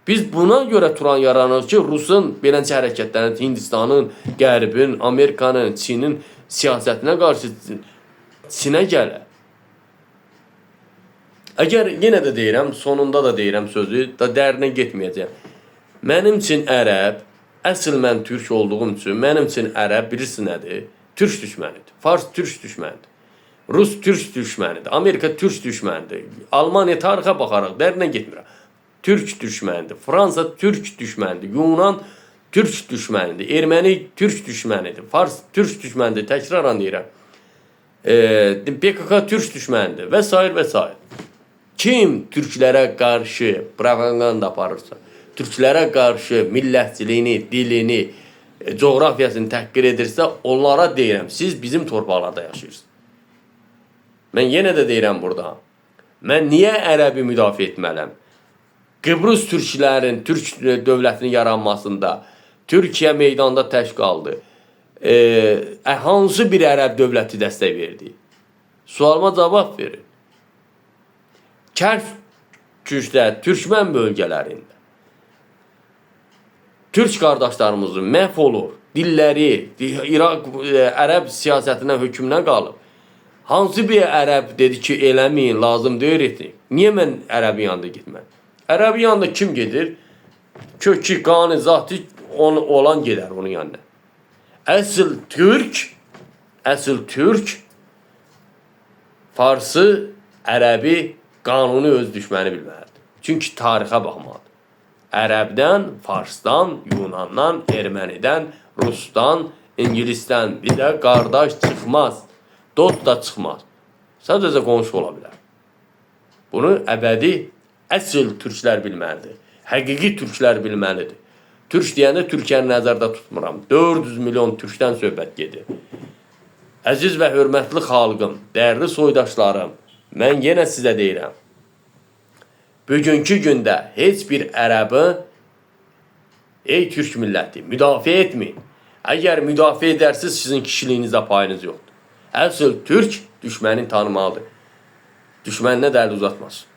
Biz buna görə Turan yaranır ki, Rusun beləncə hərəkətlərini, Hindistanın, Qərbin, Amerikanın, Çinin siyasətinə qarşı Çinə gələ. Əgər yenə də deyirəm, sonunda da deyirəm sözü, da dərinə getməyəcəm. Mənim üçün ərəb, əsl mən türk olduğum üçün, mənim üçün ərəb bilirsin nədir? Türk düşmənidir. Fars türk düşmənidir. Rus türk düşmənidir. Amerika türk düşmənidir. Almaniya tarixə baxaraq dərinə getmirəm. Türk düşmənidir. Fransa türk düşmənidir. Yunan türk düşmənidir. Erməni türk düşmənidir. Fars türk düşmənidir. Təkrarən deyirəm. PKK türk düşmənidir və s. və s. Kim türklərə qarşı propaganda aparırsa, türklərə qarşı millətçiliyini, dilini, coğrafiyasını təhqir edirsə, onlara deyirəm, siz bizim torpaqlarda yaşayırsınız. Mən yenə də deyirəm burada, mən niyə ərəbi müdafiə etmələm? Qıbrıs türklərin, türk dövlətinin yaranmasında Türkiyə meydanda təşkil aldı. Hansı bir ərəb dövləti dəstək verdi? Sualıma cavab verin. Kərf türklər, türkmən bölgələrində türk qardaşlarımızın məhv olur, dilləri, İraq, ərəb siyasətinə, hökmünə qalıb. Hansı bir ərəb dedi ki, eləməyin, lazım deyir etsin. Niyə mən ərəbin yanında getməm? Ərəbin yanında kim gedir? Kökü, qanı, zatı olan gedər onun yanına. Əsl türk, Farsı, ərəbi, qanuni öz düşməni bilməlidir. Çünki tarixə baxmalıdır. Ərəbdən, Farsdan, Yunandan, Ermənidən, Rusdan, İngilisdən bizə qardaş çıxmaz. Dost da çıxmaz. Sadəcə qonşu ola bilər. Bunu əbədi, əsl türklər bilməlidir. Həqiqi türklər bilməlidir. Türk deyəndə Türkiyəni nəzərdə tutmuram. 400 milyon türkdən söhbət gedir. Əziz və hörmətli xalqım, dəyərli soydaşlarım, mən yenə sizə deyirəm. Bugünkü gündə heç bir ərəbi, ey türk milləti, müdafiə etməyin. Əgər müdafiə edərsiniz, sizin kişiliyinizdə payınız yoxdur. Əsl türk düşmənin tanımalıdır. Düşməninə də əl uzatmasın.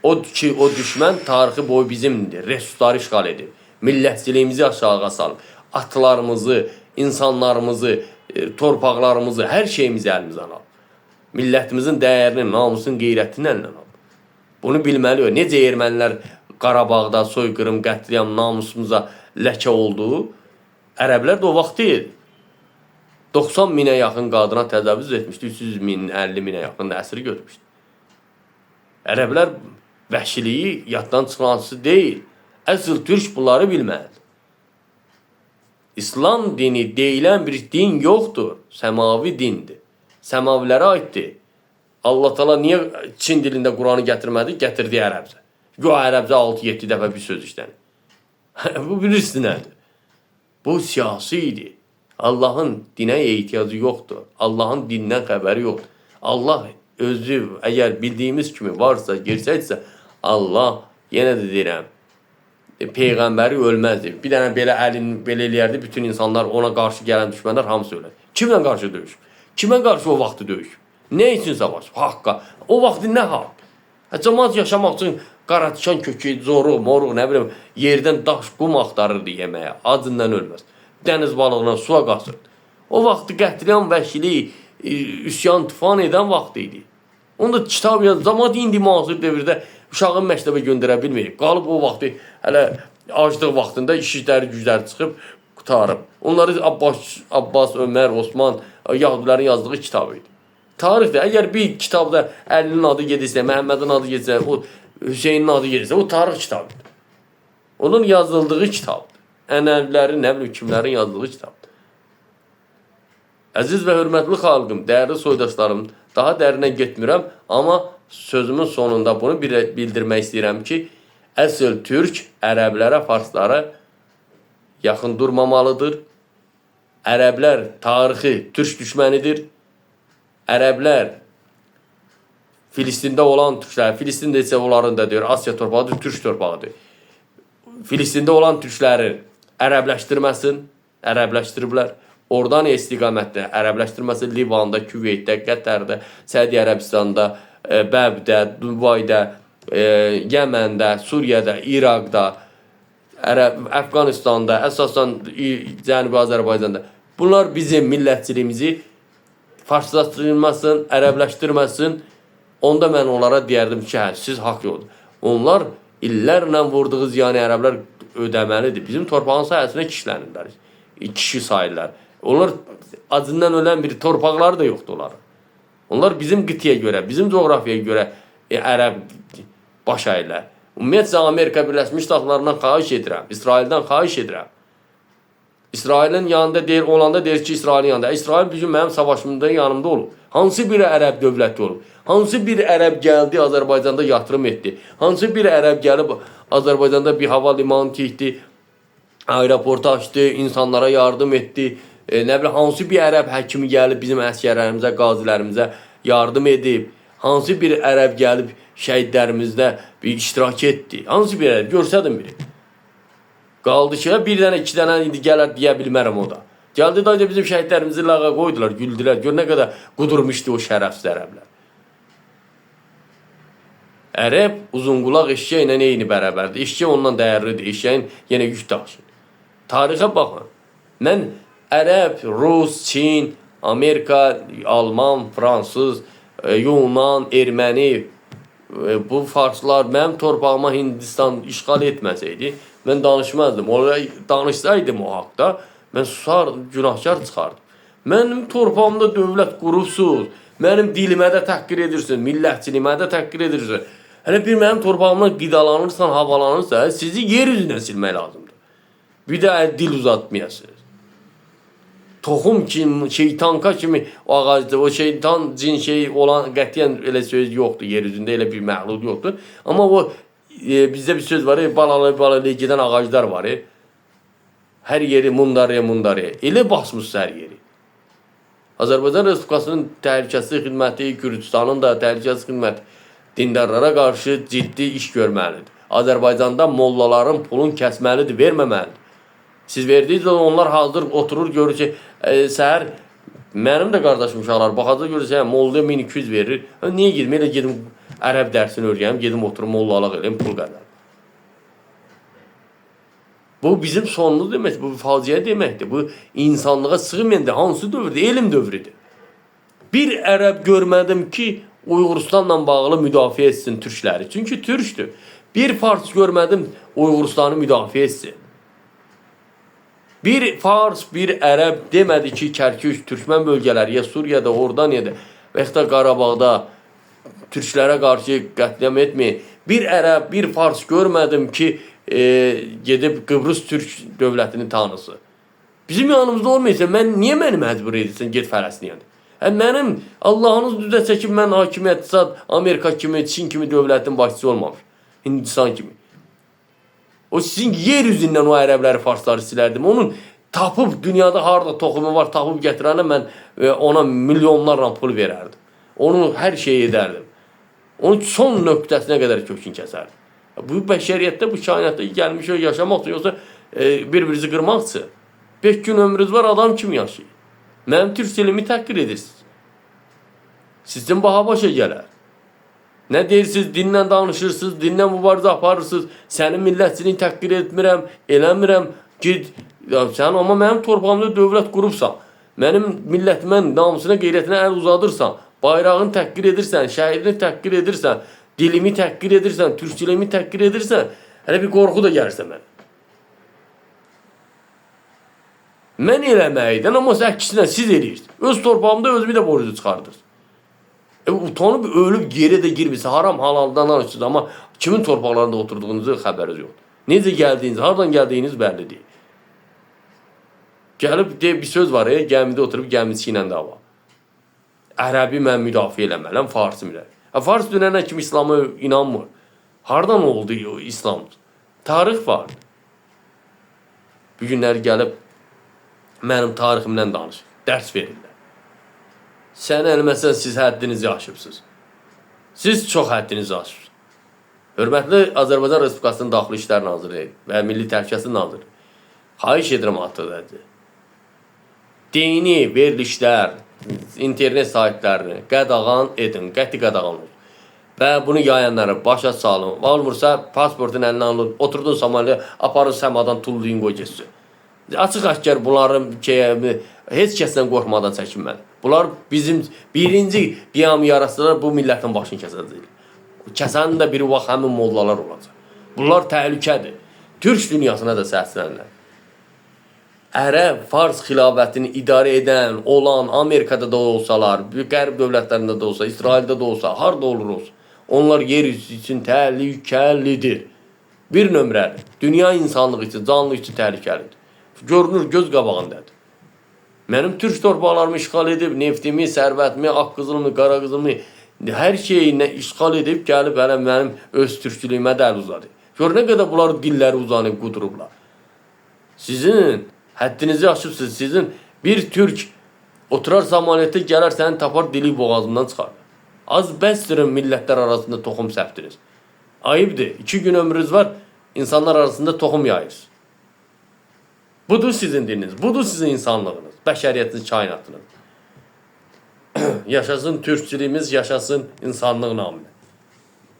O düşmən tarixi boyu bizimdir, resursları işğal edib. Millətçiliyimizi aşağı salıb. Atlarımızı, insanlarımızı, torpaqlarımızı, hər şeyimizi əlimizdən alıb. Millətimizin dəyərini, namusun, qeyrətini əlindən alıb. Bunu bilməliyik. Necə ermənilər Qarabağda soyqırım, qətliam, namusumuza ləkə oldu? Ərəblər də o vaxt deyil. 90 minə yaxın qadına təcavüz etmişdi. 300 min, 50 minə yaxın əsiri götürmüşdü. Ərəblər vəhşiliyi yaddan çıxansı deyil. Əsl türk bunları bilməlidir. İslam dini deyilən bir din yoxdur. Səmavi dindir. Səmavilərə aiddir. Allah Teala niyə Çin dilində Quranı gətirmədi? Gətirdi ərəbcə. Yox, ərəbcə 6-7 dəfə bir söz işlənir. Bu bilirsiniz nədir? Bu siyasidir. Allahın dinə ehtiyacı yoxdur. Allahın dindən xəbəri yoxdur. Allah özü, əgər bildiyimiz kimi varsa, girsəysə, Allah, yenə də deyirəm, Peyğəmbəri ölməzdi. Bir dənə belə əlini belə eləyərdi, bütün insanlar ona qarşı gələn düşmənlər hamısı ölər. Kimlə qarşı döyüşüb? Kimə qarşı o vaxtı döyüşüb? Nə üçün savaş? Haqqa. O vaxtı nə haqq? Cəmaat yaşamaq üçün qaratikan kökü, zoruq, moruq, nə bilim, yerdən daş, qum axtarırdı yeməyə. Acından ölməz. Dəniz balığına suya qaçırdı. O vaxtı qətliam, vəhşilik, üsyan, tufan edən vaxtı idi. Onda kitab yazır. Cəmaat indi müasir dövrdə uşağın məktəbə göndərə bilməyib. Qalıb o vaxtı, hələ aclıq vaxtında işləri gücləri çıxıb, qutarıb. Onları Abbas, Ömər, Osman, Yahudilərin yazdığı kitab idi. Tarixdə, əgər bir kitabda Əlinin adı gedirsə, Məhəmmədin adı gedirsə, o Hüseynin adı gedirsə, o tarix kitabıdır. Onun yazıldığı kitabdır. Ənəvlərin, nə bilim, kimlərin yazdığı kitabdır. Əziz və hörmətli xalqım, dəyərli soydaşlarım, daha dərinə getmirəm, amma sözümün sonunda bunu bildirmək istəyirəm ki, əsl türk ərəblərə, farslara yaxın durmamalıdır. Ərəblər tarixi türk düşmənidir. ərəblər Filistində olan türklər, Filistin isə onların da deyir, Asiya torpağıdır, türk torpağıdır. Filistində olan türkləri ərəbləşdirməsin, ərəbləşdiriblər. Oradan istiqamətdə ərəbləşdirməsin, Livanda, Küveytdə, Qətərdə, Səudiyyə Ərəbistanda, Bəbdə, Dubayda, Yəməndə, Suriyada, İraqda, Əfqanistanda, əsasən Cənubi Azərbaycanda. Bunlar bizim millətçiliyimizi farslaşdırmasın, ərəbləşdirməsin. Onda mən onlara deyərdim ki, hə, siz haqq yoldur. Onlar illərlə vurduğu ziyanı ərəblər ödəməlidir. Bizim torpağın sayəsində kişilənirlər, kişi sayırlar. Onlar acından ölən bir torpaqları da yoxdur onların. Onlar bizim qıtıya görə, bizim coğrafiyaya görə ərəb baş əyirlər. Ümumiyyətlə, Amerika Birləşmiş Ştatlarından xahiş edirəm, İsraildən xahiş edirəm. İsrailin yanında deyir, olanda deyir ki, İsrailin yanında. İsrail bizim mənim savaşımda yanımda olub. Hansı bir ərəb dövləti olub? Hansı bir ərəb gəldi, Azərbaycanda yatırım etdi? Hansı bir ərəb gəlib, Azərbaycanda bir hava limanı tikdi, aeroportu açdı, insanlara yardım etdi? Nə bilim, hansı bir ərəb həkimi gəlib bizim əsgərlərimizə, qazilərimizə yardım edib? Hansı bir ərəb gəlib şəhidlərimizdə bir iştirak etdi? Hansı bir ərəb? Görsədim biri. Qaldı ki, bir dənə, iki dənə indi gələr deyə bilmərəm o da. Gəldi da bizim şəhidlərimizi lağa qoydular, güldülər. Gör nə qədər qudurmuşdu o şərəfsiz ərəblər. Ərəb uzunqulaq eşşək ilə eyni bərabərdir. Eşşək ondan dəyərlidir, eşşəyin yenə yük daşır. Tarixə baxın. Mən ərəb, Rus, Çin, Amerika, Alman, Fransız, Yunan, Erməni, bu farslar mənim torpağıma Hindistan işğal etməsəydi, mən danışmazdım. Oraya danışsaydım o haqda, mən susar, günahkar çıxardım. Mənim torpağımda dövlət qurubsuz, mənim dilimə də təhqir edirsin, millətçilimə də təhqir edirsin. Hələ bir mənim torpağımdan qidalanırsan, havalanırsa, sizi yer üzündən silmək lazımdır. Bir də dil uzatmayasınız. Toxum kimi, şeytanka kimi o ağacda, o şeytan cin şey olan qətiyyən elə söz yoxdur, yer üzündə elə bir məhlul yoxdur. Amma o bizdə bir söz var, balalı gedən ağaclar var. Hər yeri mundarıya. Elə basmışsınız hər yeri. Azərbaycan Respublikasının təhlükəsizlik xidməti, Gürcüstanın da təhlükəsizlik xidməti dindarlara qarşı ciddi iş görməlidir. Azərbaycanda mollaların pulun kəsməlidir, verməməlidir. Siz verdiniz, onlar hazır oturur, görür ki, səhər mənim də qardaşım uşaqlar baxacaq, görür ki, mollaya 1200 verir. Niyə gedim? Elə gedim ərəb dərsini öyrənim, gedim oturum mollalıq eləyim, pul qədər. Bu bizim sonumuz deməkdir, bu faciə deməkdir, bu insanlığa sığmayandır, hansı dövrdür? Elm dövrüdür. Bir ərəb görmədim ki, Uyğuristanla bağlı müdafiə etsin türkləri. Çünki türkdür. Bir fars görmədim, Uyğuristanı müdafiə etsin. Bir fars, bir ərəb demədi ki, Kərkük, Türkmən bölgələri, ya Suriyada, oradan ya da və yaxud da Qarabağda türklərə qarşı qətliam etməyin. Bir ərəb, bir fars görmədim ki, gedib Qıbrıs Türk dövlətini tanısı. Bizim yanımızda olmayırsa, niyə məni məcbur edirsən, get Fələstiniyədir? Mənim Allahınız düzə çəkib, mən hakimiyyət, Amerika kimi, Çin kimi dövlətin başçısı olmamış. Hindistan kimi. O sizin yer üzündən o ərəbləri, farsları silərdim. Onun tapıb, dünyada harada toxumu var, tapıb gətirənə mən ona milyonlarla pul verərdim. Onu hər şey edərdim. Onun son nöqtəsinə qədər kökün kəsərdim. Bu bəşəriyyətdə, bu kainatda gəlmiş o yaşamaq üçün, yoxsa bir-birinizi qırmaq üçün. 5 gün ömrünüz var, adam kimi yaşayın. Mənim türk dilimi təhqir edirsiniz. Sizin baha başa gələr. Nə deyirsiniz, dinlə danışırsınız, dinlə mübarizə aparırsınız, sənin millətçiliyin təhqir etmirəm, eləmirəm, gid, sən amma mənim torpağımda dövlət qurubsan, mənim millətimin namusuna, qeyrətinə əl uzadırsan, bayrağını təhqir edirsən, şəhidini təhqir edirsən, dilimi təhqir edirsən, türkçülüyümü təhqir edirsən, hələ bir qorxu da gəlirsə mən. Mən eləməkdən, amma əksinə siz eləyirsiniz. Öz torpağımda özümü də borcu çıxardınız. Utanıb, ölüb, yerə də girmirsə, haram halaldan danışırsınız, amma kimin torpaqlarında oturduğunuzu xəbəriniz yoxdur. Necə gəldiyiniz, hardan gəldiyiniz bəlli deyil. Gəlib, bir söz var, gəmidə oturub, gəmisi ilə dava. Ərəbi mən müdafiə eləmələm, farsı müdafiə. Fars dönənə kimi İslam'a inanmır. Hardan oldu o İslam? Tarix var. Bu günlər gəlib, mənim tariximdən danışır, dərs verirlər. Sən eləməsən siz həddinizi aşıbsınız. Siz çox həddinizi aşıbsınız. Hörmətli Azərbaycan Respublikasının Daxili İşlər Naziri və Milli Təhlükəsizlik Naziri, xahiş edirəm artıq. Dini verilişlər, internet saytlarını qadağan edin, qəti qadağan olun. Və bunu yayanlara başa salın. Olmursa pasportun əlindən alın, oturdun Somaliya, aparın səmadan tullayın qoy getsin. Açıq aşkar bunların heç kəsdən qorxmadan çəkinməli. Bunlar bizim birinci qiyam yarasılar, bu millətin başını kəsəcək. Kəsənin də biri vaxt həmin mollalar olacaq. Bunlar təhlükədir. Türk dünyasına da səslənirlər. Ərəb, Fars xilafətini idarə edən, olan, Amerikada da olsalar, qərb dövlətlərində də olsa, İsraildə də olsa, harada olur olsa, onlar yer üçün təhlükəlidir. Bir nömrədir. Dünya insanlığı üçün, canlı üçün təhlükəlidir. Görünür, göz qabağındadır. Mənim türk torpaqlarımı işğal edib, neftimi, sərvətimi, ak qızılımı, qara qızılımı, hər şeyi işğal edib, gəlib hələ mənim öz türkçülüyümə də əl uzadı. Gör nə qədər bunlar dilləri uzanıb, qudurublar. Sizin həddinizi aşıbsınız. Sizin bir türk oturar Somaliyyətə gələr, səni tapar, dili boğazından çıxar. Az bəsdirin millətlər arasında toxum səpdiniz. Ayıbdır. 2 gün ömrünüz var, insanlar arasında toxum yayırsınız. Budur sizin diliniz, budur sizin insanlığınız, bəşəriyyətiniz, kainatınız. Yaşasın türkçülüyümüz, yaşasın insanlıq namı.